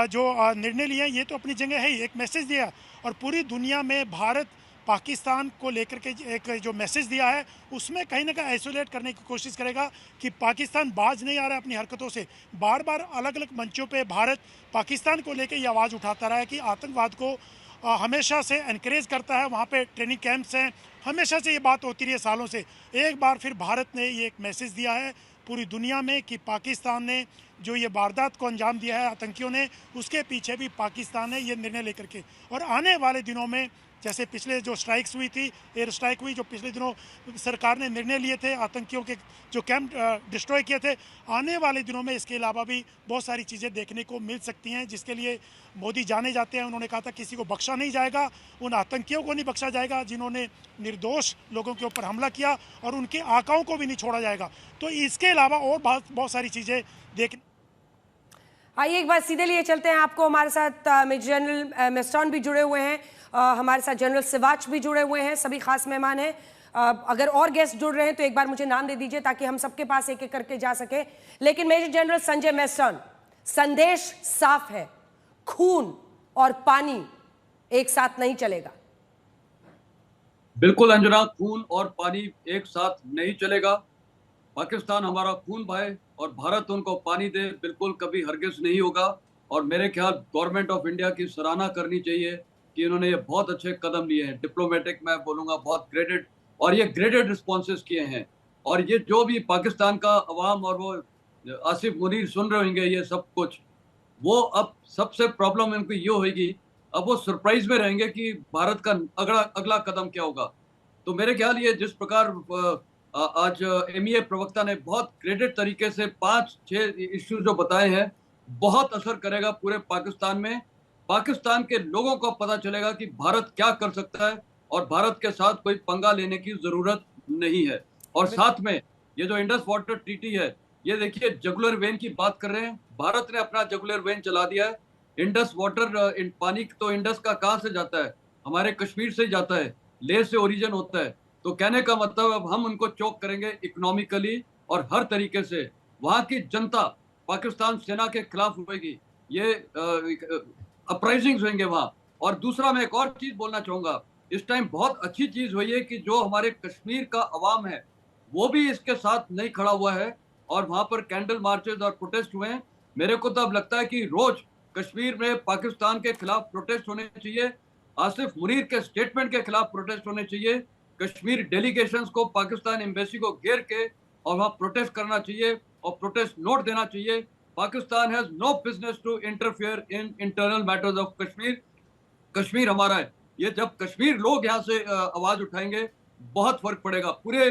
जो निर्णय लिए हैं, ये तो अपनी जगह है ही, एक मैसेज दिया। और पूरी दुनिया में भारत पाकिस्तान को लेकर के एक जो मैसेज दिया है, उसमें कहीं ना कहीं आइसोलेट करने की कोशिश करेगा कि पाकिस्तान बाज नहीं आ रहा है अपनी हरकतों से। बार बार अलग अलग मंचों पे भारत पाकिस्तान को लेकर ये आवाज़ उठाता रहा है कि आतंकवाद को हमेशा से एनकरेज करता है। वहाँ पे ट्रेनिंग कैंप्स हैं, हमेशा से ये बात होती रही है सालों से। एक बार फिर भारत ने ये एक मैसेज दिया है पूरी दुनिया में कि पाकिस्तान ने जो ये वारदात को अंजाम दिया है आतंकियों ने, उसके पीछे भी पाकिस्तान है, ये निर्णय लेकर के। और आने वाले दिनों में जैसे पिछले जो स्ट्राइक्स हुई थी, एयर स्ट्राइक हुई, जो पिछले दिनों सरकार ने निर्णय लिए थे आतंकियों के जो कैंप डिस्ट्रॉय किए थे, आने वाले दिनों में इसके अलावा भी बहुत सारी चीज़ें देखने को मिल सकती हैं, जिसके लिए मोदी जाने जाते हैं। उन्होंने कहा था किसी को बख्शा नहीं जाएगा, उन आतंकियों को नहीं बख्शा जाएगा जिन्होंने निर्दोष लोगों के ऊपर हमला किया, और उनके आकाओं को भी नहीं छोड़ा जाएगा। तो इसके अलावा और बहुत सारी चीज़ें देखने। आइए एक बार सीधे लिए चलते हैं आपको। हमारे साथ मेजर जनरल मेस्टॉन भी जुड़े हुए हैं, हमारे साथ जनरल सिवाच भी जुड़े हुए हैं, सभी खास मेहमान हैं। अगर और गेस्ट जुड़ रहे हैं तो एक बार मुझे नाम दे दीजिए ताकि हम सबके पास एक एक करके जा सके। लेकिन मेजर जनरल संजय मेस्टॉन, संदेश साफ है, खून और पानी एक साथ नहीं चलेगा। बिल्कुल अंजना, खून और पानी एक साथ नहीं चलेगा। पाकिस्तान हमारा खून भाई और भारत उनको पानी दे, बिल्कुल कभी हरगिज नहीं होगा। और मेरे ख्याल गवर्नमेंट ऑफ इंडिया की सराहना करनी चाहिए कि इन्होंने ये बहुत अच्छे कदम लिए हैं, डिप्लोमेटिक मैं बोलूँगा बहुत ग्रेडेड, और ये ग्रेडेड रिस्पॉन्सेस किए हैं। और ये जो भी पाकिस्तान का अवाम और वो आसिफ मुनीर सुन रहे होंगे ये सब कुछ, वो अब सबसे प्रॉब्लम इनको ये होगी, अब वो सरप्राइज में रहेंगे कि भारत का अगला कदम क्या होगा। तो मेरे ख्याल ये जिस प्रकार आज एमईए प्रवक्ता ने बहुत ग्रेडेड तरीके से 5-6 इश्यू जो बताए हैं, बहुत असर करेगा पूरे पाकिस्तान में। पाकिस्तान के लोगों को पता चलेगा कि भारत क्या कर सकता है और भारत के साथ कोई पंगा लेने की जरूरत नहीं है। और साथ में ये जो इंडस वाटर ट्रीटी है, ये देखिए जगुलर वेन की बात कर रहे हैं, भारत ने अपना जगुलर वेन चला दिया है। इंडस वाटर पानी तो इंडस का कहाँ से जाता है, हमारे कश्मीर से ही जाता है, लेह से ओरिजिन होता है। तो कहने का मतलब अब हम उनको चोक करेंगे इकोनॉमिकली और हर तरीके से। वहाँ की जनता पाकिस्तान सेना के खिलाफ होगी, ये अपराइजिंग्स होंगे वहाँ। और दूसरा मैं एक और चीज बोलना चाहूंगा, इस टाइम बहुत अच्छी चीज हुई है कि जो हमारे कश्मीर का अवाम है वो भी इसके साथ नहीं खड़ा हुआ है और वहां पर कैंडल मार्चेस और प्रोटेस्ट हुए हैं। मेरे को तो अब लगता है कि रोज कश्मीर में पाकिस्तान के खिलाफ प्रोटेस्ट होने चाहिए, आसिफ मुनीर के स्टेटमेंट के खिलाफ प्रोटेस्ट होने चाहिए, कश्मीर डेलीगेशंस को पाकिस्तान एम्बेसी को घेर के और वहां प्रोटेस्ट करना चाहिए और प्रोटेस्ट नोट देना चाहिए। Pakistan has no business to interfere in internal matters of Kashmir. Kashmir हमारा है। ये जब कश्मीर लोग यहाँ से आवाज उठाएंगे बहुत फर्क पड़ेगा, पूरे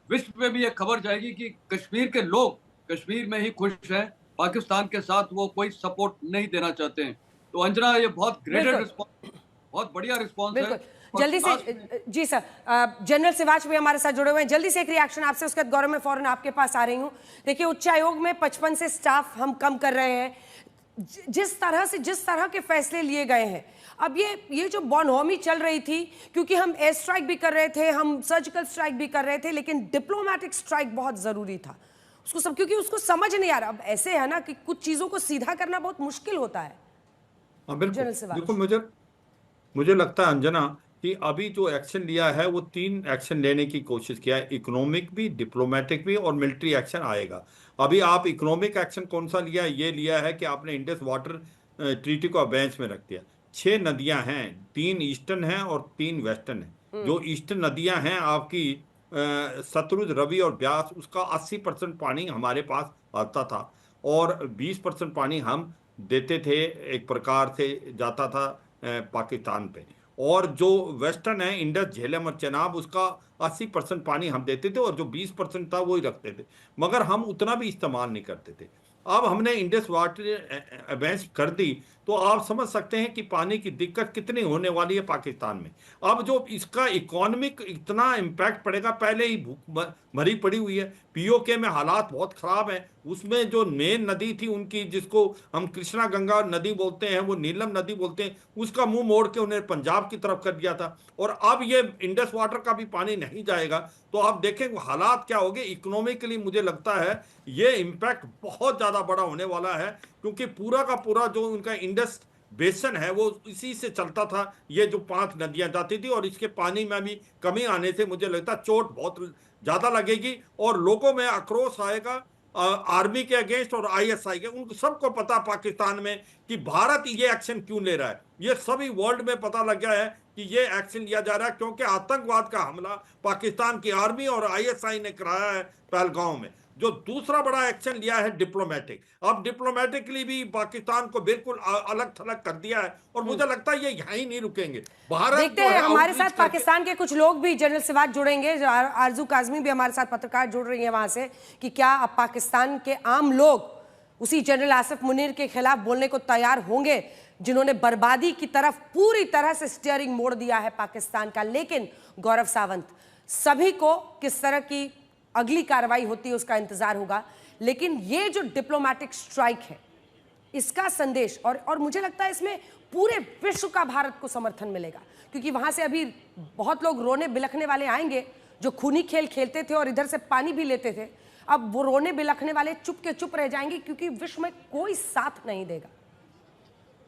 विश्व में भी ये खबर जाएगी कि कश्मीर के लोग कश्मीर में ही खुश हैं, पाकिस्तान के साथ वो कोई सपोर्ट नहीं देना चाहते हैं। तो अंजना ये बहुत ग्रेडेड रिस्पॉन्स, बहुत बढ़िया रिस्पॉन्स है। जल्दी से जी सर, जनरल सिवाच भी हमारे साथ जुड़े हुए हैं, जल्दी से एक रिएक्शन आपसे, उसके बाद गौरव में फौरन आपके पास आ रही हूँ। देखिए उच्चायोग में 55 से स्टाफ हम कम कर रहे हैं, जिस तरह के फैसले लिए गए हैं। अब ये जो बॉनहोमी चल रही थी, क्योंकि हम एयर स्ट्राइक भी कर रहे थे, हम सर्जिकल स्ट्राइक भी कर रहे थे, लेकिन डिप्लोमेटिक स्ट्राइक बहुत जरूरी था उसको सब, क्योंकि उसको समझ नहीं आ रहा। अब ऐसे है ना कि कुछ चीजों को सीधा करना बहुत मुश्किल होता है। बिल्कुल मुझे लगता है अंजना कि अभी जो एक्शन लिया है वो 3 एक्शन लेने की कोशिश किया है, इकोनॉमिक भी, डिप्लोमेटिक भी और मिलिट्री एक्शन आएगा। अभी आप इकोनॉमिक एक्शन कौन सा लिया है? ये लिया है कि आपने इंडस वाटर ट्रीटी को अबेंस में रख दिया। 6 नदियां हैं, 3 ईस्टर्न हैं और 3 वेस्टर्न हैं। जो ईस्टर्न नदियां हैं आपकी सतलुज, रवि और ब्यास, उसका 80% पानी हमारे पास आता था और 20% पानी हम देते थे, एक प्रकार से जाता था पाकिस्तान पे। और जो वेस्टर्न है इंडस, झेलम और चेनाब, उसका 80% पानी हम देते थे और जो 20% था वो ही रखते थे, मगर हम उतना भी इस्तेमाल नहीं करते थे। अब हमने इंडस वाटर अबेंस कर दी तो आप समझ सकते हैं कि पानी की दिक्कत कितनी होने वाली है पाकिस्तान में। अब जो इसका इकोनॉमिक इतना इम्पैक्ट पड़ेगा, पहले ही भूख भरी पड़ी हुई है, पीओके में हालात बहुत ख़राब हैं। उसमें जो मेन नदी थी उनकी, जिसको हम कृष्णा गंगा नदी बोलते हैं, वो नीलम नदी बोलते हैं, उसका मुंह मोड़ के उन्हें पंजाब की तरफ कर दिया था। और अब ये इंडस वाटर का भी पानी नहीं जाएगा तो आप देखें वो हालात क्या होंगे। इकोनॉमिकली मुझे लगता है ये इम्पैक्ट बहुत ज़्यादा बड़ा होने वाला है, क्योंकि पूरा का पूरा जो उनका इंडस बेसन है वो इसी से चलता था। ये जो 5 नदियां जाती थी और इसके पानी में भी कमी आने से मुझे लगता है चोट बहुत ज़्यादा लगेगी और लोगों में आक्रोश आएगा आर्मी के अगेंस्ट और आईएसआई के। उन सबको पता पाकिस्तान में कि भारत ये एक्शन क्यों ले रहा है, ये सभी वर्ल्ड में पता लग गया है कि ये एक्शन लिया जा रहा है क्योंकि आतंकवाद का हमला पाकिस्तान की आर्मी और आईएसआई ने कराया है पहलगांव में। जो दूसरा बड़ा एक्शन लिया है डिप्लोमेटिक, अब डिप्लोमेटिकली भी पाकिस्तान को बिल्कुल अलग थलग कर दिया है और मुझे लगता है ये यहीं नहीं रुकेंगे। भारत देखते हैं हमारे साथ पाकिस्तान के कुछ लोग भी जनरल सिवाच जुड़ेंगे, आरजू काजमी भी हमारे साथ पत्रकार जुड़ रही है वहां से, कि क्या अब पाकिस्तान के आम लोग उसी जनरल आसिफ मुनीर के खिलाफ बोलने को तैयार होंगे जिन्होंने बर्बादी की तरफ पूरी तरह से स्टीयरिंग मोड़ दिया है पाकिस्तान का। लेकिन गौरव सावंत, सभी को किस तरह की अगली कार्रवाई होती है उसका इंतजार होगा, लेकिन ये जो डिप्लोमेटिक स्ट्राइक है इसका संदेश, और मुझे लगता है इसमें पूरे विश्व का भारत को समर्थन मिलेगा, क्योंकि वहां से अभी बहुत लोग रोने बिलखने वाले आएंगे जो खूनी खेल खेलते थे और इधर से पानी भी लेते थे। अब वो रोने बिलखने वाले चुप के चुप रह जाएंगे क्योंकि विश्व में कोई साथ नहीं देगा।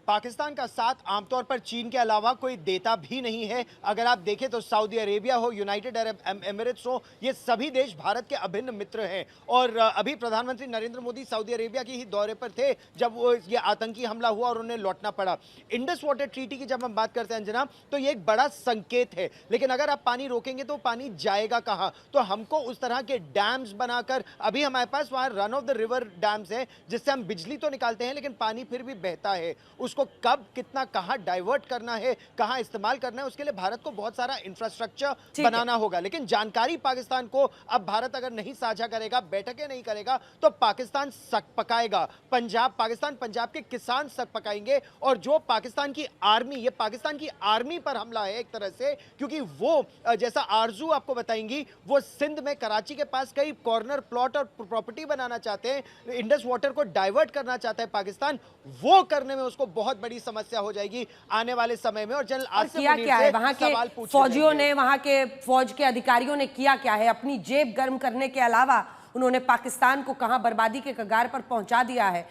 पाकिस्तान का साथ आमतौर पर चीन के अलावा कोई देता भी नहीं है। अगर आप देखें तो सऊदी अरेबिया हो, यूनाइटेड अरब एमिरेट्स हो, ये सभी देश भारत के अभिन्न मित्र हैं। और अभी प्रधानमंत्री नरेंद्र मोदी सऊदी अरेबिया की ही दौरे पर थे जब वो ये आतंकी हमला हुआ और उन्हें लौटना पड़ा। इंडस वाटर ट्रीटी की जब हम बात करते हैं अंजना, तो ये एक बड़ा संकेत है, लेकिन अगर आप पानी रोकेंगे तो पानी जाएगा कहां? तो हमको उस तरह के डैम्स बनाकर, अभी हमारे पास वहां run of the river dams हैं जिससे हम बिजली तो निकालते हैं लेकिन पानी फिर भी बहता है। उसको कब, कितना, कहां डाइवर्ट करना है, कहां इस्तेमाल करना है, उसके लिए भारत को बहुत सारा इंफ्रास्ट्रक्चर बनाना होगा। लेकिन जानकारी पाकिस्तान को अब भारत अगर नहीं साझा करेगा, बैठकें नहीं करेगा, तो पाकिस्तान सक पकाएगा। पंजाब के किसान सक पकाएंगे। और जो पाकिस्तान की आर्मी, ये पाकिस्तान की आर्मी पर हमला है एक तरह से, क्योंकि वो जैसा आरजू आपको बताएंगी, वो सिंध में कराची के पास कई कॉर्नर प्लॉट और प्रॉपर्टी बनाना चाहते हैं, इंडस वाटर को डाइवर्ट करना चाहता है पाकिस्तान। वो करने में उसको बहुत बड़ी समस्या हो जाएगी आने वाले समय में। और जनरल आसिफ मुनीर क्या है वहां के फौजियों ने, वहां के फौज के अधिकारियों ने किया क्या है? अपनी जेब गर्म करने के अलावा उन्होंने पाकिस्तान को कहां बर्बादी के कगार पर पहुंचा दिया है।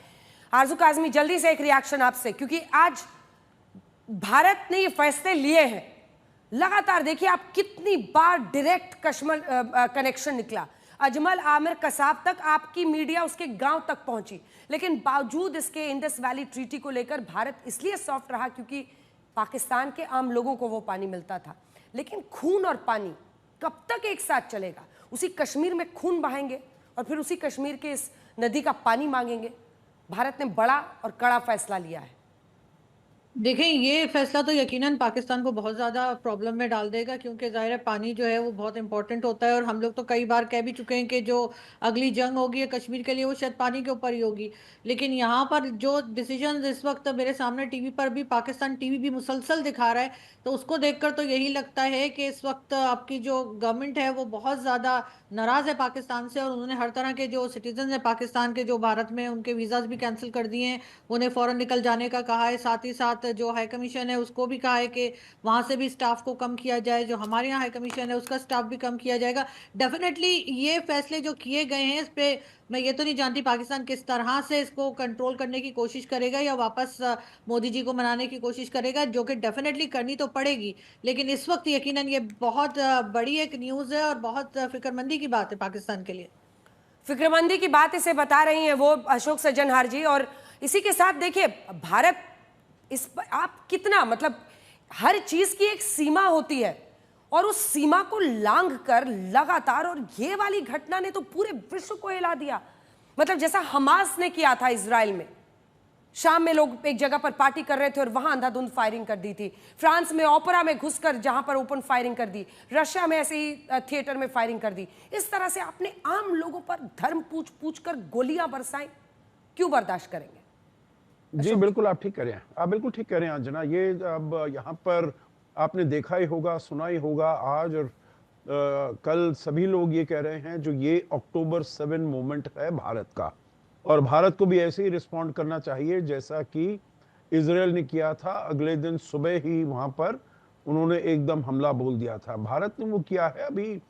आरजू काज़मी, जल्दी से एक रिएक्शन आपसे, क्योंकि आज भारत ने ये फैसले लिए हैं। लगातार देखिए आप कितनी बार डायरेक्ट कनेक्शन निकला, अजमल आमिर कसाब तक आपकी मीडिया उसके गांव तक पहुंची, लेकिन बावजूद इसके इंडस वैली ट्रीटी को लेकर भारत इसलिए सॉफ्ट रहा क्योंकि पाकिस्तान के आम लोगों को वो पानी मिलता था। लेकिन खून और पानी कब तक एक साथ चलेगा? उसी कश्मीर में खून बहाएंगे और फिर उसी कश्मीर के इस नदी का पानी मांगेंगे। भारत ने बड़ा और कड़ा फैसला लिया है। देखें, ये फैसला तो यकीनन पाकिस्तान को बहुत ज़्यादा प्रॉब्लम में डाल देगा, क्योंकि ज़ाहिर है पानी जो है वो बहुत इंपॉर्टेंट होता है। और हम लोग तो कई बार कह भी चुके हैं कि जो अगली जंग होगी है कश्मीर के लिए वो शायद पानी के ऊपर ही होगी। लेकिन यहाँ पर जो डिसीजन इस वक्त मेरे सामने टीवी पर भी, पाकिस्तान टीवी भी मुसलसल दिखा रहा है, तो उसको देखकर तो यही लगता है कि इस वक्त आपकी जो गवर्नमेंट है वो बहुत ज़्यादा नाराज़ है पाकिस्तान से। और उन्होंने हर तरह के जो सिटीजन हैं पाकिस्तान के जो भारत में, उनके वीज़ाज भी कैंसिल कर दिए हैं, उन्हें फ़ौरन निकल जाने का कहा है। साथ ही साथ जो हाई कमीशन है उसको भी कहा है कि वहाँ से भी स्टाफ को कम किया जाए। जो हमारे यहाँ हाई कमीशन है उसका स्टाफ भी कम किया जाएगा। डेफिनेटली ये फैसले जो किए गए हैं, इस पर मैं ये तो नहीं जानती पाकिस्तान किस तरह से इसको कंट्रोल करने की कोशिश करेगा या वापस मोदी जी को मनाने की कोशिश करेगा, जो कि डेफिनेटली करनी तो पड़ेगी। लेकिन इस वक्त यकीनन ये बहुत बड़ी एक न्यूज़ है और बहुत फिक्रमंदी की बात है पाकिस्तान के लिए। फिक्रमंदी की बात इसे बता रही हैं वो अशोक सज्जनहार जी। और इसी के साथ देखिए भारत इस पर आप कितना, मतलब हर चीज की एक सीमा होती है और उस सीमा को लांघ कर लगातार, और ये वाली घटना ने तो पूरे विश्व को हिला दिया। मतलब जैसा हमास ने किया था इजराइल में, शाम में लोग एक जगह पर पार्टी कर रहे थे और वहां अंधाधुंध फायरिंग कर दी थी। फ्रांस में ओपेरा में घुसकर जहां पर ओपन फायरिंग कर दी, रशिया में ऐसे ही थिएटर में फायरिंग कर दी। इस तरह से आपने आम लोगों पर धर्म पूछ पूछ कर गोलियां बरसाई, क्यों बर्दाश्त करेंगे? जी बिल्कुल, आप ठीक करें, आप बिल्कुल ठीक करें अंजना। ये अब यहाँ पर आपने देखा ही होगा, सुना ही होगा, आज और कल सभी लोग ये कह रहे हैं जो ये अक्टूबर 7 मूवमेंट है भारत का, और भारत को भी ऐसे ही रिस्पॉन्ड करना चाहिए जैसा कि इजराइल ने किया था। अगले दिन सुबह ही वहाँ पर उन्होंने एकदम हमला बोल दिया था। भारत ने वो किया है, अभी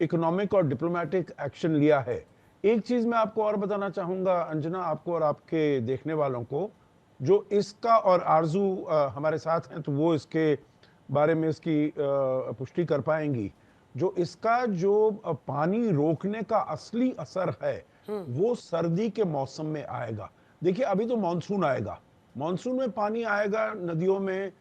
इकोनॉमिक और डिप्लोमेटिक एक्शन लिया है। एक चीज़ मैं आपको और बताना चाहूँगा अंजना, आपको और आपके देखने वालों को, जो इसका, और आरजू हमारे साथ हैं तो वो इसके बारे में इसकी पुष्टि कर पाएंगी, जो इसका जो पानी रोकने का असली असर है वो सर्दी के मौसम में आएगा। देखिए अभी तो मानसून आएगा, मानसून में पानी आएगा, नदियों में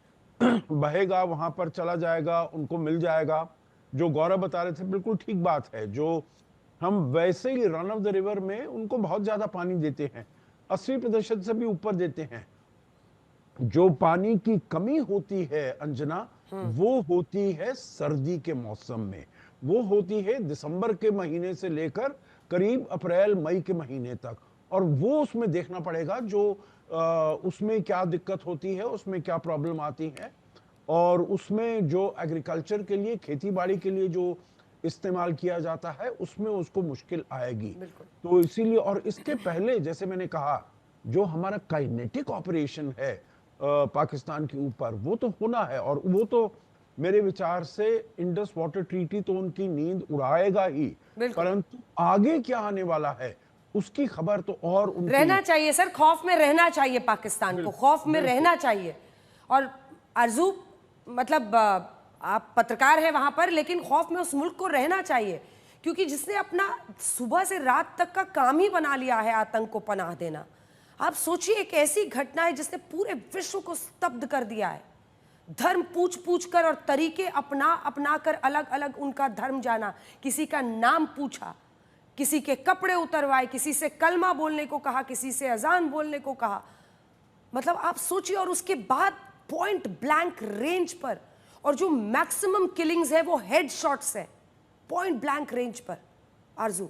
बहेगा, वहां पर चला जाएगा, उनको मिल जाएगा। जो गौरव बता रहे थे बिल्कुल ठीक बात है, जो हम वैसे ही रन ऑफ द रिवर में उनको बहुत ज्यादा पानी देते हैं, 80% से भी ऊपर देते हैं। जो पानी की कमी होती है अंजना, वो होती है सर्दी के मौसम में, वो होती है दिसंबर के महीने से लेकर करीब अप्रैल मई के महीने तक। और वो उसमें देखना पड़ेगा जो उसमें क्या दिक्कत होती है, उसमें क्या प्रॉब्लम आती है, और उसमें जो एग्रीकल्चर के लिए, खेती बाड़ी के लिए जो इस्तेमाल किया जाता है उसमें उसको मुश्किल आएगी। तो इसीलिए, और इसके पहले जैसे मैंने कहा, जो हमारा काइनेटिक ऑपरेशन है पाकिस्तान के ऊपर, वो तो होना है, और वो तो मेरे विचार से इंडस वाटर ट्रीटी तो उनकी नींद उड़ाएगा ही, परंतु आगे क्या आने वाला है उसकी खबर तो और रहना चाहिए सर, खौफ में रहना चाहिए पाकिस्तान को, खौफ में रहना चाहिए। और आरजू, मतलब आप पत्रकार हैं वहां पर, लेकिन खौफ में उस मुल्क को रहना चाहिए, क्योंकि जिसने अपना सुबह से रात तक का काम ही बना लिया है आतंक को पनाह देना। आप सोचिए, एक ऐसी घटना है जिसने पूरे विश्व को स्तब्ध कर दिया है। धर्म पूछ पूछ कर और तरीके अपना अपना कर अलग अलग उनका धर्म जाना, किसी का नाम पूछा, किसी के कपड़े उतरवाए, किसी से कलमा बोलने को कहा, किसी से अजान बोलने को कहा। मतलब आप सोचिए, और उसके बाद पॉइंट ब्लैंक रेंज पर, और जो मैक्सिमम किलिंग्स है वो हेड शॉट्स है पॉइंट ब्लैंक रेंज पर। आरजू,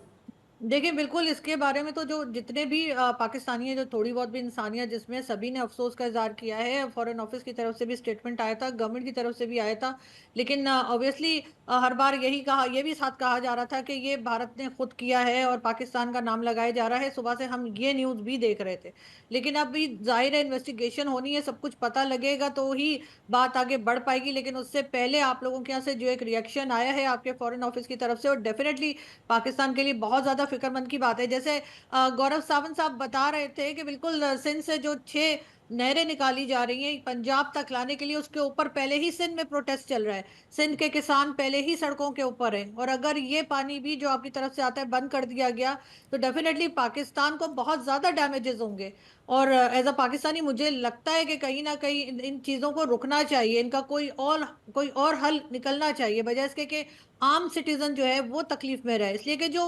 देखिए बिल्कुल, इसके बारे में तो जो जितने भी पाकिस्तानी हैं, जो थोड़ी बहुत भी इंसानियत जिसमें, सभी ने अफसोस का इजहार किया है। फॉरेन ऑफिस की तरफ से भी स्टेटमेंट आया था, गवर्नमेंट की तरफ से भी आया था, लेकिन ऑब्वियसली हर बार ये भी साथ कहा जा रहा था कि ये भारत ने खुद किया है और पाकिस्तान का नाम लगाया जा रहा है। सुबह से हम ये न्यूज़ भी देख रहे थे, लेकिन अब भी जाहिर है इन्वेस्टिगेशन होनी है, सब कुछ पता लगेगा तो ही बात आगे बढ़ पाएगी। लेकिन उससे पहले आप लोगों के यहाँ से जो एक रिएक्शन आया है आपके फॉरेन ऑफिस की तरफ से, और डेफिनेटली पाकिस्तान के लिए बहुत ज़्यादा फिक्रमंद की बात है। जैसे गौरव सावंत साहब बता रहे थे कि बिल्कुल सिंध से जो 6 नहरें निकाली जा रही हैं पंजाब तक लाने के लिए, उसके ऊपर पहले ही सिंध में प्रोटेस्ट चल रहा है, सिंध के किसान पहले ही सड़कों के ऊपर हैं। और अगर ये पानी भी जो आपकी तरफ से आता है बंद कर दिया गया तो डेफिनेटली पाकिस्तान को बहुत ज़्यादा डैमेजेस होंगे। और एज अ पाकिस्तानी मुझे लगता है कि कहीं ना कहीं इन चीज़ों को रुकना चाहिए, इनका कोई और हल निकलना चाहिए, बजाय इसके कि आम सिटीजन जो है वो तकलीफ में रहे। इसलिए कि जो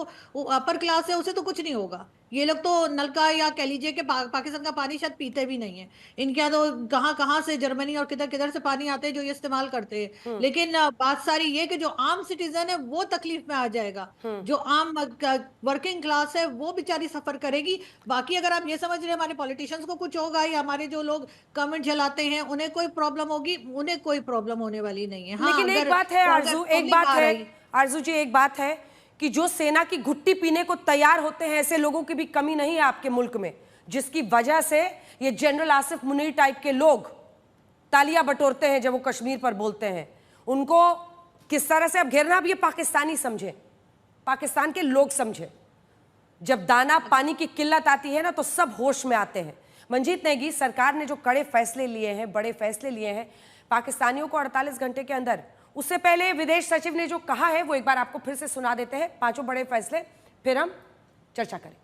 अपर क्लास है उसे तो कुछ नहीं होगा, ये लोग तो नलका या कह लीजिए कि पाकिस्तान का पानी शायद पीते भी नहीं है। इनके यहाँ तो कहाँ कहाँ से, जर्मनी और किधर किधर से पानी आते हैं जो ये इस्तेमाल करते हैं। लेकिन बात सारी ये कि जो आम सिटीजन है वो तकलीफ में आ जाएगा, जो आम वर्किंग क्लास है वो बेचारी सफर करेगी। बाकी अगर आप ये समझ रहे हैं हमारे पॉलिटिशियंस को कुछ होगा या हमारे जो लोग गवर्नमेंट चलाते हैं उन्हें कोई प्रॉब्लम होगी, उन्हें कोई प्रॉब्लम होने वाली नहीं है। लेकिन एक बात है आरजू, एक बात है आरजू जी, एक बात है कि जो सेना की घुट्टी पीने को तैयार होते हैं ऐसे लोगों की भी कमी नहीं है आपके मुल्क में, जिसकी वजह से ये जनरल आसिफ मुनीर टाइप के लोग तालियां बटोरते हैं जब वो कश्मीर पर बोलते हैं। उनको किस तरह से अब घेरना, अब ये पाकिस्तानी समझे, पाकिस्तान के लोग समझे। जब दाना पानी की किल्लत आती है ना तो सब होश में आते हैं। मंजीत नेगी, सरकार ने जो कड़े फैसले लिए हैं, बड़े फैसले लिए हैं पाकिस्तानियों को 48 घंटे के अंदर, उससे पहले विदेश सचिव ने जो कहा है वो एक बार आपको फिर से सुना देते हैं, 5 बड़े फैसले, फिर हम चर्चा करें।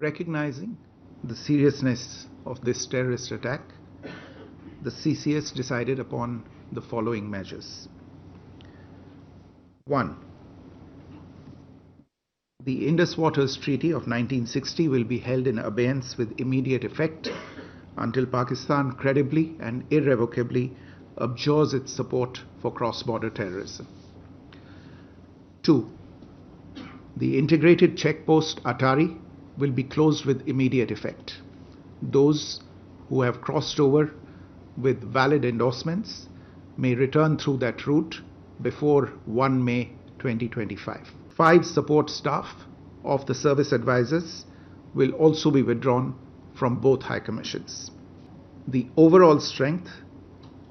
Recognizing the seriousness of this terrorist attack, the CCS decided upon the following measures. 1. The Indus Waters Treaty of 1960 will be held in abeyance with immediate effect until Pakistan credibly and irrevocably abjures its support for cross-border terrorism. 2. The integrated checkpost Atari will be closed with immediate effect. Those who have crossed over with valid endorsements may return through that route before 1 May 2025. 5 support staff of the service advisors will also be withdrawn from both high commissions. The overall strength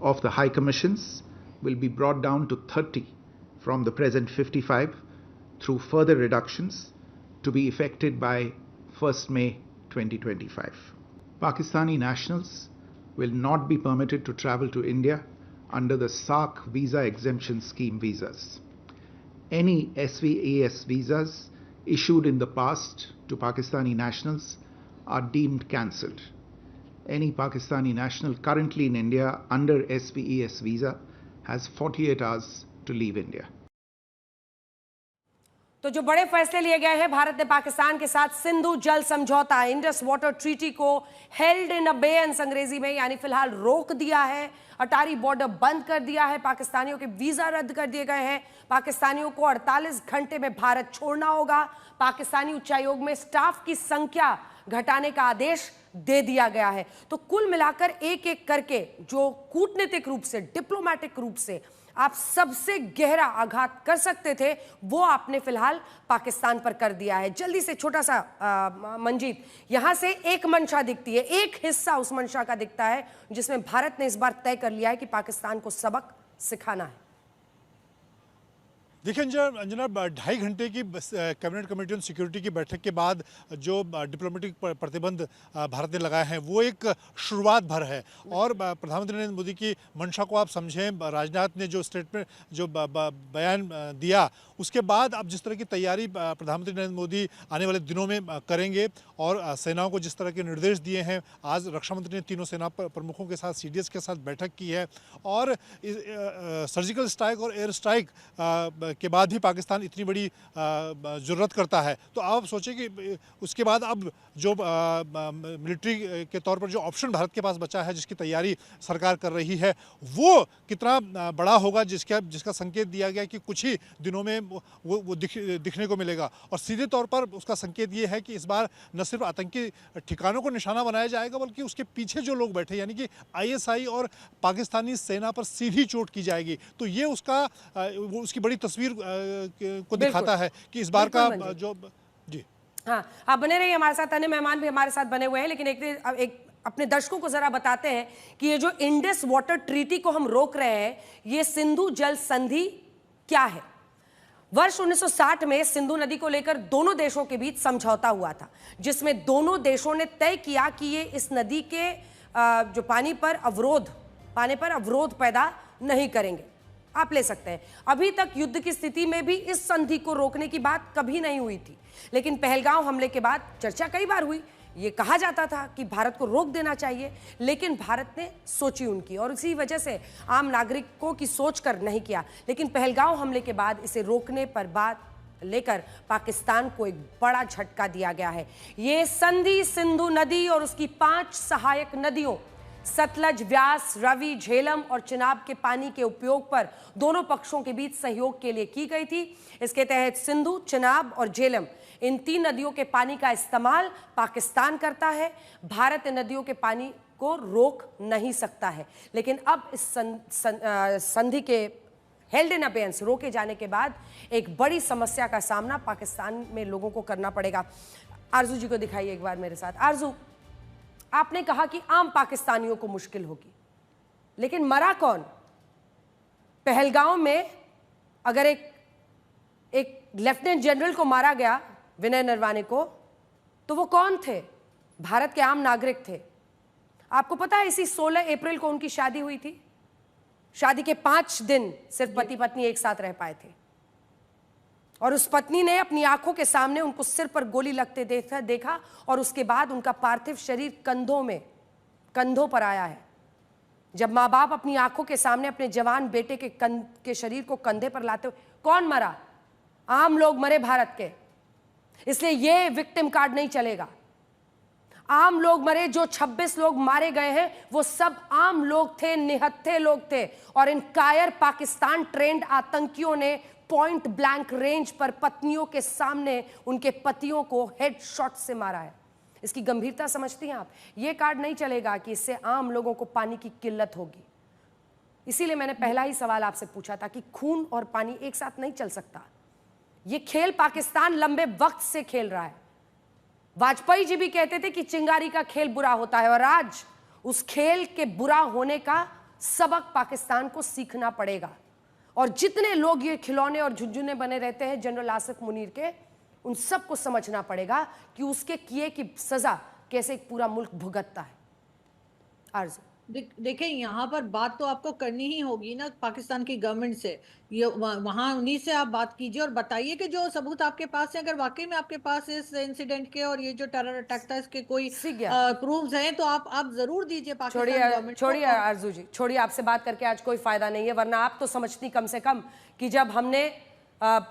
of the high commissions will be brought down to 30 from the present 55 through further reductions to be effected by 1st May 2025. Pakistani nationals will not be permitted to travel to India under the SAARC visa exemption scheme visas. Any SVAS visas issued in the past to Pakistani nationals are deemed cancelled. Any Pakistani national currently in India under SVES visa has 48 hours to leave India. तो जो बड़े फैसले लिए गए हैं, भारत ने पाकिस्तान के साथ सिंधु जल समझौता, इंडस वाटर ट्रीटी को हेल्ड इन अबेयंस अंग्रेजी में, यानी फिलहाल रोक दिया है। अटारी बॉर्डर बंद कर दिया है, पाकिस्तानियों के वीजा रद्द कर दिए गए हैं, पाकिस्तानियों को 48 घंटे में भारत छोड़ना होगा, पाकिस्तानी उच्चायोग में स्टाफ की संख्या घटाने का आदेश दे दिया गया है। तो कुल मिलाकर एक एक करके जो कूटनीतिक रूप से, डिप्लोमेटिक रूप से आप सबसे गहरा आघात कर सकते थे वो आपने फिलहाल पाकिस्तान पर कर दिया है। जल्दी से छोटा सा मंजीत, यहां से एक मंशा दिखती है, एक हिस्सा उस मंशा का दिखता है जिसमें भारत ने इस बार तय कर लिया है कि पाकिस्तान को सबक सिखाना है। देखिए अंजना, 2.5 घंटे की कैबिनेट कमेटी ऑन सिक्योरिटी की बैठक के बाद जो डिप्लोमेटिक प्रतिबंध भारत ने लगाए हैं वो एक शुरुआत भर है। और प्रधानमंत्री नरेंद्र मोदी की मंशा को आप समझें, राजनाथ ने जो स्टेटमेंट जो बयान दिया उसके बाद अब जिस तरह की तैयारी प्रधानमंत्री नरेंद्र मोदी आने वाले दिनों में करेंगे और सेनाओं को जिस तरह के निर्देश दिए हैं, आज रक्षा मंत्री ने तीनों सेना प्रमुखों के साथ CDS के साथ बैठक की है और सर्जिकल स्ट्राइक और एयर स्ट्राइक के बाद भी पाकिस्तान इतनी बड़ी ज़रूरत करता है। तो आप सोचें कि उसके बाद अब जो मिलिट्री के तौर पर जो ऑप्शन भारत के पास बचा है, जिसकी तैयारी सरकार कर रही है, वो कितना बड़ा होगा, जिसका संकेत दिया गया कि कुछ ही दिनों में वो दिखने को मिलेगा। और सीधे तौर पर उसका संकेत ये है कि इस बार न सिर्फ आतंकी ठिकानों को निशाना बनाया जाएगा बल्कि उसके पीछे जो लोग बैठे यानी कि ISI और पाकिस्तानी सेना पर सीधी चोट की जाएगी। तो ये उसकी बड़ी तस्वीर को दिखाता है कि इस बार का जो जी हाँ, आप बने रहिए हमारे साथ। अन्य मेहमान भी हमारे साथ बने हुए हैं, लेकिन एक अपने दर्शकों को जरा बताते हैं कि ये जो इंडस वाटर ट्रीटी को हम रोक रहे हैं, ये सिंधु जल संधि क्या है। वर्ष 1960 में सिंधु नदी को लेकर दोनों देशों के बीच समझौता हुआ था, जिसमें दोनों देशों ने तय किया कि ये इस नदी के जो पानी पर अवरोध पैदा नहीं करेंगे। आप ले सकते हैं। अभी तक युद्ध की स्थिति में भी इस संधि को रोकने की बात कभी नहीं हुई थी, लेकिन पहलगांव हमले के बाद चर्चा कई बार हुई। ये कहा जाता था कि भारत को रोक देना चाहिए, लेकिन भारत ने सोची उनकी और इसी वजह से आम नागरिकों की सोच कर नहीं किया। लेकिन पहलगांव हमले के बाद इसे रोकने पर बात लेकर पाकिस्तान को एक बड़ा झटका दिया गया है। ये संधि सिंधु नदी और उसकी 5 सहायक नदियों सतलज, व्यास, रवि, झेलम और चिनाब के पानी के उपयोग पर दोनों पक्षों के बीच सहयोग के लिए की गई थी। इसके तहत सिंधु, चिनाब और झेलम इन 3 नदियों के पानी का इस्तेमाल पाकिस्तान करता है। भारत इन नदियों के पानी को रोक नहीं सकता है, लेकिन अब इस संधि के हेल्ड इन अबेयंस रोके जाने के बाद एक बड़ी समस्या का सामना पाकिस्तान में लोगों को करना पड़ेगा। आरजू जी को दिखाइए एक बार मेरे साथ। आरजू, आपने कहा कि आम पाकिस्तानियों को मुश्किल होगी, लेकिन मरा कौन? पहलगांव में अगर एक लेफ्टिनेंट जनरल को मारा गया, विनय नरवाने को, तो वो कौन थे? भारत के आम नागरिक थे। आपको पता है इसी 16 अप्रैल को उनकी शादी हुई थी। शादी के 5 दिन सिर्फ पति पत्नी एक साथ रह पाए थे और उस पत्नी ने अपनी आंखों के सामने उनको सिर पर गोली लगते देखा और उसके बाद उनका पार्थिव शरीर कंधों पर आया है। जब माँ बाप अपनी आंखों के सामने अपने जवान बेटे के शरीर को कंधे पर लाते हुए, कौन मरा? आम लोग मरे भारत के। इसलिए ये विक्टिम कार्ड नहीं चलेगा। आम लोग मरे। जो 26 लोग मारे गए हैं वो सब आम लोग थे, निहत्थे लोग थे और इन कायर पाकिस्तान ट्रेंड आतंकियों ने पॉइंट ब्लैंक रेंज पर पत्नियों के सामने उनके पतियों को हेडशॉट से मारा है। इसकी गंभीरता समझती हैं आप? ये कार्ड नहीं चलेगा कि इससे आम लोगों को पानी की किल्लत होगी। इसीलिए मैंने पहला ही सवाल आपसे पूछा था कि खून और पानी एक साथ नहीं चल सकता। ये खेल पाकिस्तान लंबे वक्त से खेल रहा है। वाजपेयी जी भी कहते थे कि चिंगारी का खेल बुरा होता है और आज उस खेल के बुरा होने का सबक पाकिस्तान को सीखना पड़ेगा। और जितने लोग ये खिलौने और झुंझुने बने रहते हैं जनरल आसिफ मुनीर के, उन सबको समझना पड़ेगा कि उसके किए की सजा कैसे एक पूरा मुल्क भुगतता है। आरज़ू, देखिए यहाँ पर बात तो आपको करनी ही होगी ना पाकिस्तान की गवर्नमेंट से। ये वहाँ उन्हीं से आप बात कीजिए और बताइए कि जो सबूत आपके पास है, अगर वाकई में आपके पास इस इंसिडेंट के और ये जो टेरर अटैक था इसके कोई प्रूफ्स हैं तो आप जरूर दीजिए पाकिस्तान गवर्नमेंट। छोड़िए आरजू जी, छोड़िए, आपसे बात करके आज कोई फायदा नहीं है। वरना आप तो समझती कम से कम कि जब हमने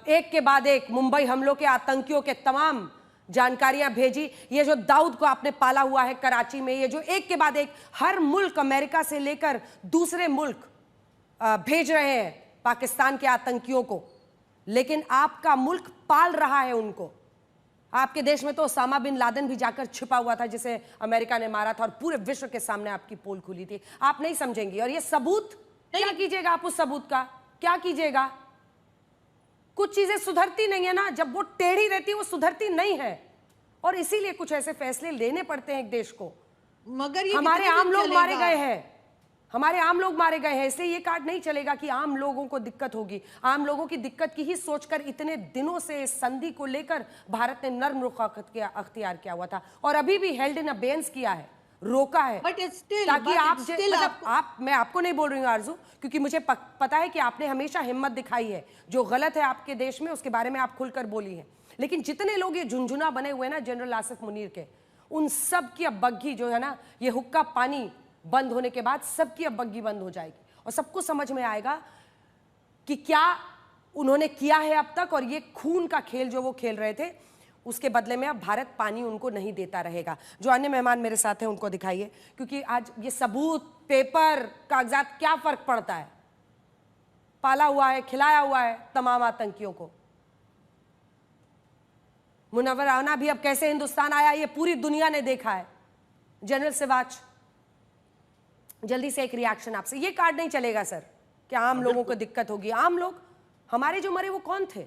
एक के बाद एक मुंबई हमलों के आतंकियों के तमाम जानकारियां भेजी, ये जो दाऊद को आपने पाला हुआ है कराची में, ये जो एक के बाद एक हर मुल्क अमेरिका से लेकर दूसरे मुल्क भेज रहे हैं पाकिस्तान के आतंकियों को, लेकिन आपका मुल्क पाल रहा है उनको। आपके देश में तो ओसामा बिन लादेन भी जाकर छिपा हुआ था जिसे अमेरिका ने मारा था और पूरे विश्व के सामने आपकी पोल खुली थी। आप नहीं समझेंगी। और ये सबूत क्या कीजिएगा? आप उस सबूत का क्या कीजिएगा? कुछ चीजें सुधरती नहीं है ना, जब वो टेढ़ी रहती है वो सुधरती नहीं है और इसीलिए कुछ ऐसे फैसले लेने पड़ते हैं एक देश को। मगर ये हमारे आम लोग मारे गए हैं, हमारे आम लोग मारे गए हैं, इसलिए ये कार्ड नहीं चलेगा कि आम लोगों को दिक्कत होगी। आम लोगों की दिक्कत की ही सोचकर इतने दिनों से इस संधि को लेकर भारत ने नर्म रुख अख्तियार किया हुआ था और अभी भी हेल्ड इन अबेयंस किया है, रोका है, ताकि आप मैं आपको नहीं बोल रही हूँ आरजू, क्योंकि मुझे पता है कि आपने हमेशा हिम्मत दिखाई है। जो गलत है आपके देश में उसके बारे में आप खुलकर बोली है, लेकिन जितने लोग ये झुंझुना बने हुए ना जनरल आसिफ मुनीर के, उन सब की अब बग्घी जो है ना, ये हुक्का पानी बंद होने के बाद सबकी अब बग्घी बंद हो जाएगी और सबको समझ में आएगा कि क्या उन्होंने किया है अब तक, और ये खून का खेल जो वो खेल रहे थे उसके बदले में अब भारत पानी उनको नहीं देता रहेगा। जो अन्य मेहमान मेरे साथ हैं उनको दिखाइए, क्योंकि आज ये सबूत, पेपर, कागजात, क्या फर्क पड़ता है? पाला हुआ है, खिलाया हुआ है तमाम आतंकियों को। मुनव्वर राना भी अब कैसे हिंदुस्तान आया ये पूरी दुनिया ने देखा है। जनरल सिवाच, जल्दी से एक रिएक्शन आपसे। ये कार्ड नहीं चलेगा सर, क्या आम लोगों को दिक्कत होगी? आम लोग, हमारे जो मरे वो कौन थे?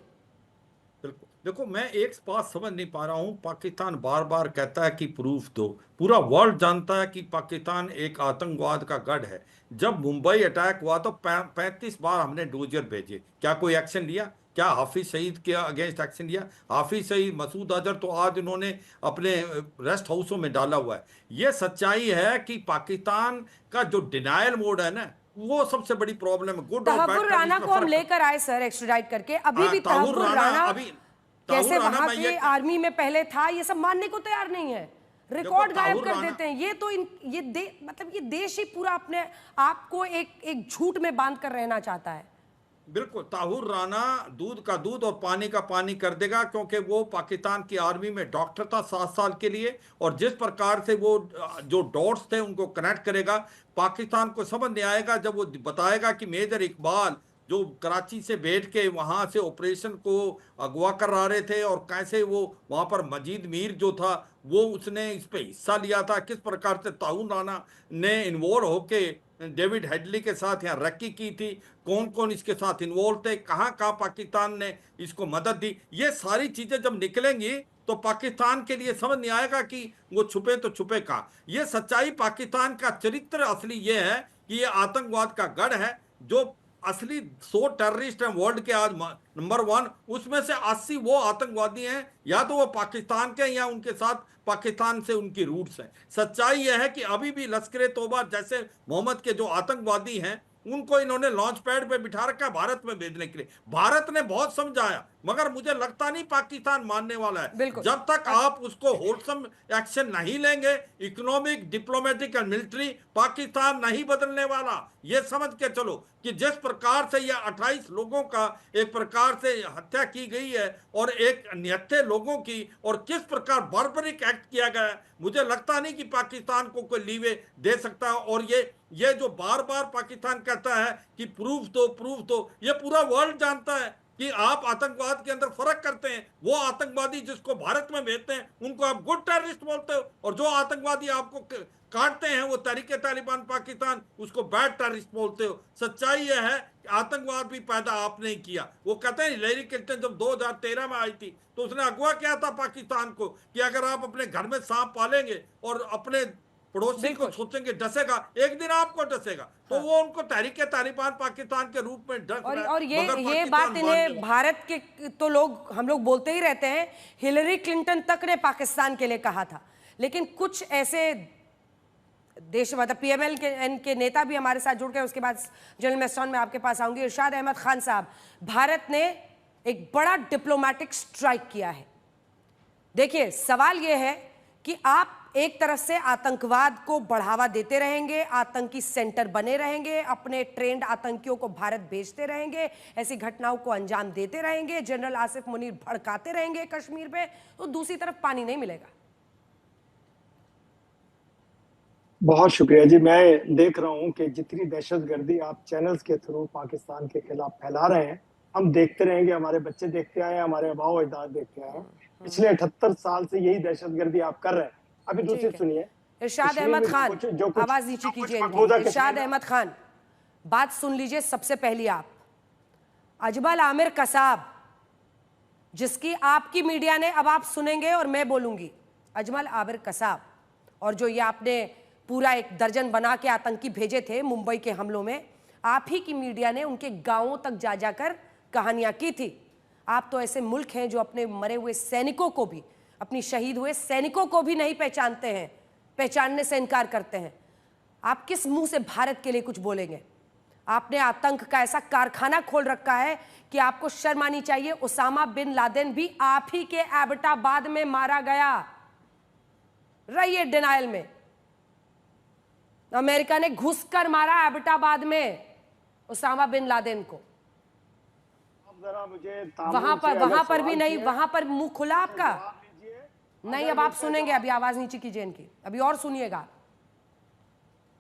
बिल्कुल, देखो मैं एक बात समझ नहीं पा रहा हूं, पाकिस्तान बार बार कहता है कि प्रूफ दो, पूरा वर्ल्ड जानता है कि पाकिस्तान एक आतंकवाद का गढ़ है। जब मुंबई अटैक हुआ तो 35 बार हमने डोजर भेजे, क्या कोई एक्शन लिया? क्या हाफिज सईद के अगेंस्ट एक्शन लिया? हाफिज सईद, मसूद अजहर तो आज इन्होंने अपने रेस्ट हाउसों में डाला हुआ है। ये सच्चाई है कि पाकिस्तान का जो डिनायल मोड है ना, वो सबसे बड़ी प्रॉब्लम है। गुड और बैड तहव्वुर राना को हम लेकर आए सर एक्स्ट्राडाइट करके, अभी भी तहव्वुर राना कैसे वहां पे आर्मी में पहले था ये सब मानने को तैयार नहीं है, रिकॉर्ड गायब कर देते हैं। ये तो मतलब ये देश ही पूरा अपने आप को एक झूठ में बांध कर रहना चाहता है। बिल्कुल, तहव्वुर राना दूध का दूध और पानी का पानी कर देगा, क्योंकि वो पाकिस्तान की आर्मी में डॉक्टर था 7 साल के लिए, और जिस प्रकार से वो जो डॉट्स थे उनको कनेक्ट करेगा, पाकिस्तान को समझ नहीं आएगा जब वो बताएगा कि मेजर इकबाल जो कराची से बैठ के वहाँ से ऑपरेशन को अगवा कर रहे थे, और कैसे वो वहाँ पर मजीद मीर जो था वो उसने इस पे हिस्सा लिया था, किस प्रकार से तहव्वुर राना ने इन्वॉल्व होके डेविड हेडली के साथ यहाँ रक्की की थी, कौन कौन इसके साथ इन्वॉल्व थे, कहाँ कहाँ पाकिस्तान ने इसको मदद दी। ये सारी चीज़ें जब निकलेंगी तो पाकिस्तान के लिए समझ नहीं आएगा कि वो छुपे तो छुपे कहाँ। ये सच्चाई पाकिस्तान का चरित्र असली ये है कि ये आतंकवाद का गढ़ है। जो असली 100 टेररिस्ट हैं वर्ल्ड के आज नंबर 1, उसमें से 80 वो आतंकवादी हैं, या तो वो पाकिस्तान के या उनके साथ पाकिस्तान से उनकी रूट्स हैं। सच्चाई यह है कि अभी भी लश्कर तौबा जैसे मोहम्मद के जो आतंकवादी हैं उनको इन्होंने लॉन्च पैड पे बिठा रखा भारत में भेजने के लिए। भारत ने बहुत समझाया, मगर मुझे लगता नहीं पाकिस्तान मानने वाला है। जब तक आप उसको होलसम एक्शन नहीं लेंगे, economic, diplomatic and military, Pakistan नहीं बदलने वाला। ये समझ के चलो कि जिस प्रकार से ये 28 लोगों का एक प्रकार से हत्या की गई है और एक निहत्थे लोगों की, और किस प्रकार बार्बरिक एक्ट किया गया है, मुझे लगता नहीं कि पाकिस्तान को कोई लीवे दे सकता है। और ये जो बार बार पाकिस्तान कहता है कि प्रूफ दो, ये पूरा वर्ल्ड जानता है कि आप आतंकवाद के अंदर फर्क करते हैं। वो आतंकवादी जिसको भारत में भेजते हैं उनको आप गुड टेररिस्ट बोलते हो, और जो आतंकवादी आपको काटते हैं वो तहरीके तालिबान पाकिस्तान, उसको बैड टेररिस्ट बोलते हो। सच्चाई यह है कि आतंकवाद भी पैदा आपने ही किया। वो कहते हैं हिलेरी क्लिंटन जब 2013 में आई थी तो उसने अगवा किया था पाकिस्तान को कि अगर आप अपने घर में सांप पालेंगे और अपने पड़ोसी को सोचेंगे डसेगा, एक दिन आपको डसेगा। तो वो उनको तहरीके तालिबान पाकिस्तान के रूप में डस रहा है। और ये बात इन्हें भारत के तो हम लोग बोलते ही रहते हैं, हिलेरी क्लिंटन तक ने पाकिस्तान के लिए कहा था, लेकिन कुछ ऐसे देश मतलब पीएमएल के नेता भी हमारे साथ जुड़ गए। उसके बाद जनरल मेस्टॉन में आपके पास आऊंगी। इरशाद अहमद खान साहब, भारत ने एक बड़ा डिप्लोमेटिक स्ट्राइक किया है। देखिए सवाल यह है कि आप एक तरफ से आतंकवाद को बढ़ावा देते रहेंगे, आतंकी सेंटर बने रहेंगे, अपने ट्रेंड आतंकियों को भारत भेजते रहेंगे, ऐसी घटनाओं को अंजाम देते रहेंगे, जनरल आसिफ मुनीर भड़काते रहेंगे कश्मीर पे, तो दूसरी तरफ पानी नहीं मिलेगा। बहुत शुक्रिया जी। मैं देख रहा हूं कि जितनी दहशतगर्दी आप चैनल्स के थ्रू पाकिस्तान के खिलाफ फैला रहे हैं, हम देखते रहेंगे, हमारे बच्चे देखते आए, हमारे आबाओ अजदाद देखते आए। पिछले 78 साल से यही दहशतगर्दी आप कर रहे हैं। अभी दूसरी सुनिए, इरशाद अहमद खान, आवाज नीचे कीजिए। इरशाद अहमद खान, बात सुन लीजिए। सबसे पहली आप अजमल आमिर कसाब, जिसकी आपकी मीडिया ने, अब आप सुनेंगे और मैं बोलूंगी, अजमल आमिर कसाब, और जो ये आपने पूरा एक दर्जन बना के आतंकी भेजे थे मुंबई के हमलों में, आप ही की मीडिया ने उनके गांवों तक जा जाकर कहानियां की थी। आप तो ऐसे मुल्क हैं जो अपने मरे हुए सैनिकों को भी, अपनी शहीद हुए सैनिकों को भी नहीं पहचानते हैं, पहचानने से इनकार करते हैं। आप किस मुंह से भारत के लिए कुछ बोलेंगे? आपने आतंक का ऐसा कारखाना खोल रखा है कि आपको शर्म आनी चाहिए। उसामा बिन लादेन भी आप ही के एबटाबाद में मारा गया। रहिए डिनायल में। अमेरिका ने घुसकर मारा एबटाबाद में उसामा बिन लादेन को। वहां पर भी नहीं, वहां पर मुंह खुला आपका नहीं। अब आप सुनेंगे, अभी आवाज नीचे कीजिए इनकी, अभी और सुनिएगा।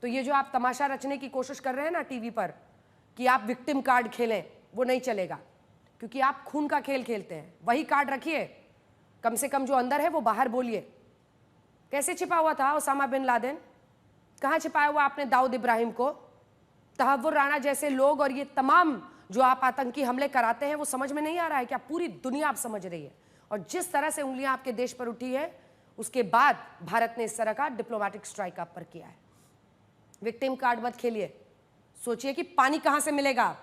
तो ये जो आप तमाशा रचने की कोशिश कर रहे हैं ना टीवी पर कि आप विक्टिम कार्ड खेलें, वो नहीं चलेगा, क्योंकि आप खून का खेल खेलते हैं। वही कार्ड रखिए, कम से कम जो अंदर है वो बाहर बोलिए। कैसे छिपा हुआ था उसामा बिन लादेन? कहाँ छिपाया हुआ आपने दाऊद इब्राहिम को? तहव्वुर राणा जैसे लोग और ये तमाम जो आप आतंकी हमले कराते हैं, वो समझ में नहीं आ रहा है क्या? पूरी दुनिया आप समझ रही है। और जिस तरह से उंगलियां आपके देश पर उठी है, उसके बाद भारत ने इस तरह का डिप्लोमेटिक स्ट्राइक आप पर किया है। विक्टिम कार्ड मत खेलिए, सोचिए कि पानी कहां से मिलेगा।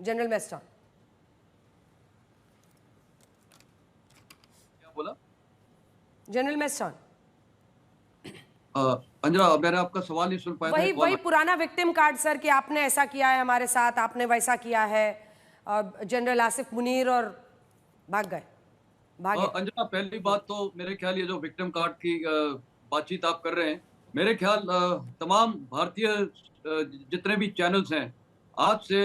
जनरल मेस्टन क्या बोला? जनरल मेस्टन अंजना, मैंने आपका सवाल नहीं सुन पाया। वही पुराना विक्टिम कार्ड सर, कि आपने ऐसा किया है हमारे साथ, आपने वैसा किया है। जनरल आसिफ मुनीर और भाग गए। अंजना, पहली बात तो मेरे ख्याल ये जो विक्टिम कार्ड की बातचीत आप कर रहे हैं, मेरे ख्याल तमाम भारतीय जितने भी चैनल्स हैं, आज से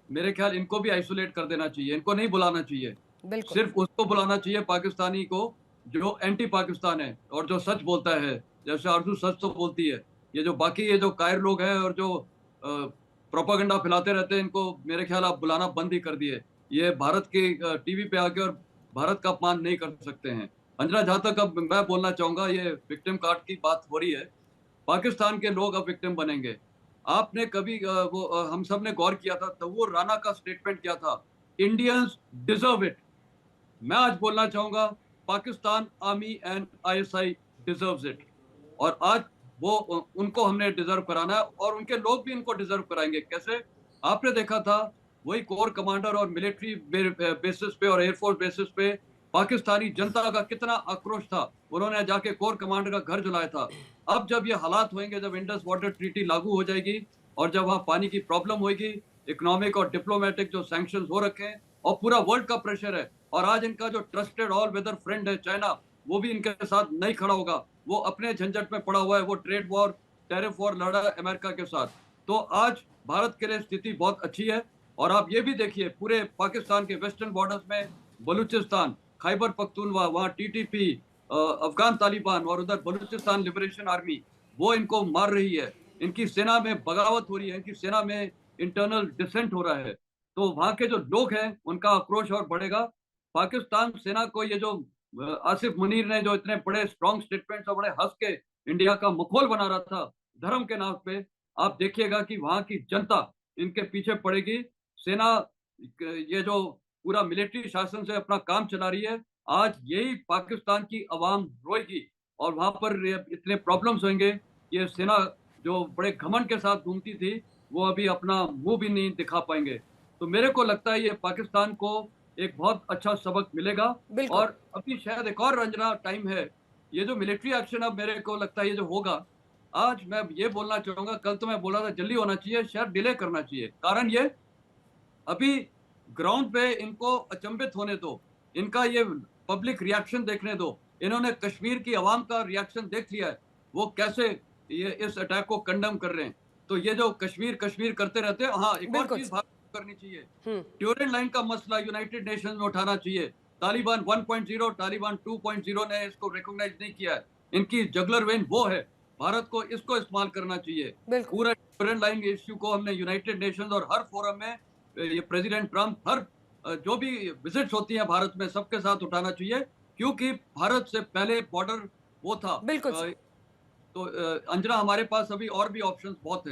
मेरे ख्याल इनको भी आइसोलेट कर देना चाहिए। इनको नहीं बुलाना चाहिए। सिर्फ उसको बुलाना चाहिए पाकिस्तानी को जो एंटी पाकिस्तान है और जो सच बोलता है। जैसे आरजू सच तो बोलती है, ये जो बाकी ये जो कायर लोग हैं और जो प्रोपागेंडा फैलाते रहते हैं, इनको मेरे ख्याल आप बुलाना बंद ही कर दिए। ये भारत के टीवी पे आके और भारत का अपमान नहीं कर सकते हैं। अंजना, जहां तक अब मैं बोलना चाहूंगा, ये विक्टिम कार्ड की बात हो रही है, पाकिस्तान के लोग अब विक्टिम बनेंगे। आपने कभी हम सब ने गौर किया था, तहव्वुर राणा का स्टेटमेंट क्या था? Indians deserve it. मैं आज बोलना चाहूंगा, Pakistan army and ISI deserves it. और आज वो उनको हमने डिजर्व कराना है और उनके लोग भी इनको डिजर्व कराएंगे। कैसे? आपने देखा था वही कोर कमांडर और मिलिट्री बेसिस पे और एयरफोर्स बेसिस पे पाकिस्तानी जनता का कितना आक्रोश था। उन्होंने जाके कोर कमांडर का घर जलाया था। अब जब ये हालात होंगे, जब इंडस वाटर ट्रीटी लागू हो जाएगी और जब वहाँ पानी की प्रॉब्लम होगी, इकोनॉमिक और डिप्लोमेटिक जो सैंक्शंस हो रखे हैं और पूरा वर्ल्ड का प्रेशर है, और आज इनका जो ट्रस्टेड ऑल वेदर फ्रेंड है चाइना, वो भी इनके साथ नहीं खड़ा होगा। वो अपने झंझट में पड़ा हुआ है। वो ट्रेड वॉर, टैरिफ वॉर लड़ा है अमेरिका के साथ। तो आज भारत के लिए स्थिति बहुत अच्छी है। और आप ये भी देखिए, पूरे पाकिस्तान के वेस्टर्न बॉर्डर्स में बलूचिस्तान, खैबर पख्तूनवा, वहाँ TTP, अफगान तालिबान और उधर बलूचिस्तान लिबरेशन आर्मी, वो इनको मार रही है। इनकी सेना में बगावत हो रही है, इनकी सेना में इंटरनल डिसेंट हो रहा है। तो वहाँ के जो लोग हैं उनका आक्रोश और बढ़ेगा। पाकिस्तान सेना को ये जो आसिफ मुनीर ने जो इतने बड़े स्ट्रॉन्ग स्टेटमेंट्स और बड़े हंस के इंडिया का मुखौल बना रहा था धर्म के नाम पे, आप देखिएगा कि वहाँ की जनता इनके पीछे पड़ेगी। सेना ये जो पूरा मिलिट्री शासन से अपना काम चला रही है, आज यही पाकिस्तान की आवाम रोएगी और वहां पर इतने प्रॉब्लम्स होंगे। ये सेना जो बड़े घमंड के साथ घूमती थी, वो अभी अपना मुंह भी नहीं दिखा पाएंगे। तो मेरे को लगता है ये पाकिस्तान को एक बहुत अच्छा सबक मिलेगा। और अभी शायद एक और रंजना टाइम है। ये जो मिलिट्री एक्शन अब मेरे को लगता है ये जो होगा, आज मैं ये बोलना चाहूंगा, कल तो मैं बोला था जल्दी होना चाहिए, शायद डिले करना चाहिए। कारण ये अभी ग्राउंड पे इनको अचंभित होने दो, इनका ये पब्लिक रिएक्शन देखने दो। इन्होंने कश्मीर की आवाम का रिएक्शन देख लिया है, वो कैसे ये इस अटैक को कंडेम कर रहे हैं। तो ये जो कश्मीर कश्मीर करते रहते हैं, हाँ एक और चीज करनी चाहिए, ड्यूरेंट लाइन का मसला यूनाइटेड नेशंस में उठाना चाहिए। तालिबान 1.0, तालिबान 2.0 ने इसको रिकॉग्नाइज नहीं किया है। इनकी जगलर वेन वो है, भारत को इसको इस्तेमाल करना चाहिए। पूरा ड्यूरेंट लाइन इश्यू को हमने यूनाइटेड नेशंस और हर फोरम में ये प्रेसिडेंट ट्रम्प, हर जो भी विजिट्स होती हैं भारत में, सबके साथ उठाना चाहिए, क्योंकि भारत से पहले बॉर्डर वो था। तो अंजना, हमारे पास अभी और भी ऑप्शंस बहुत हैं।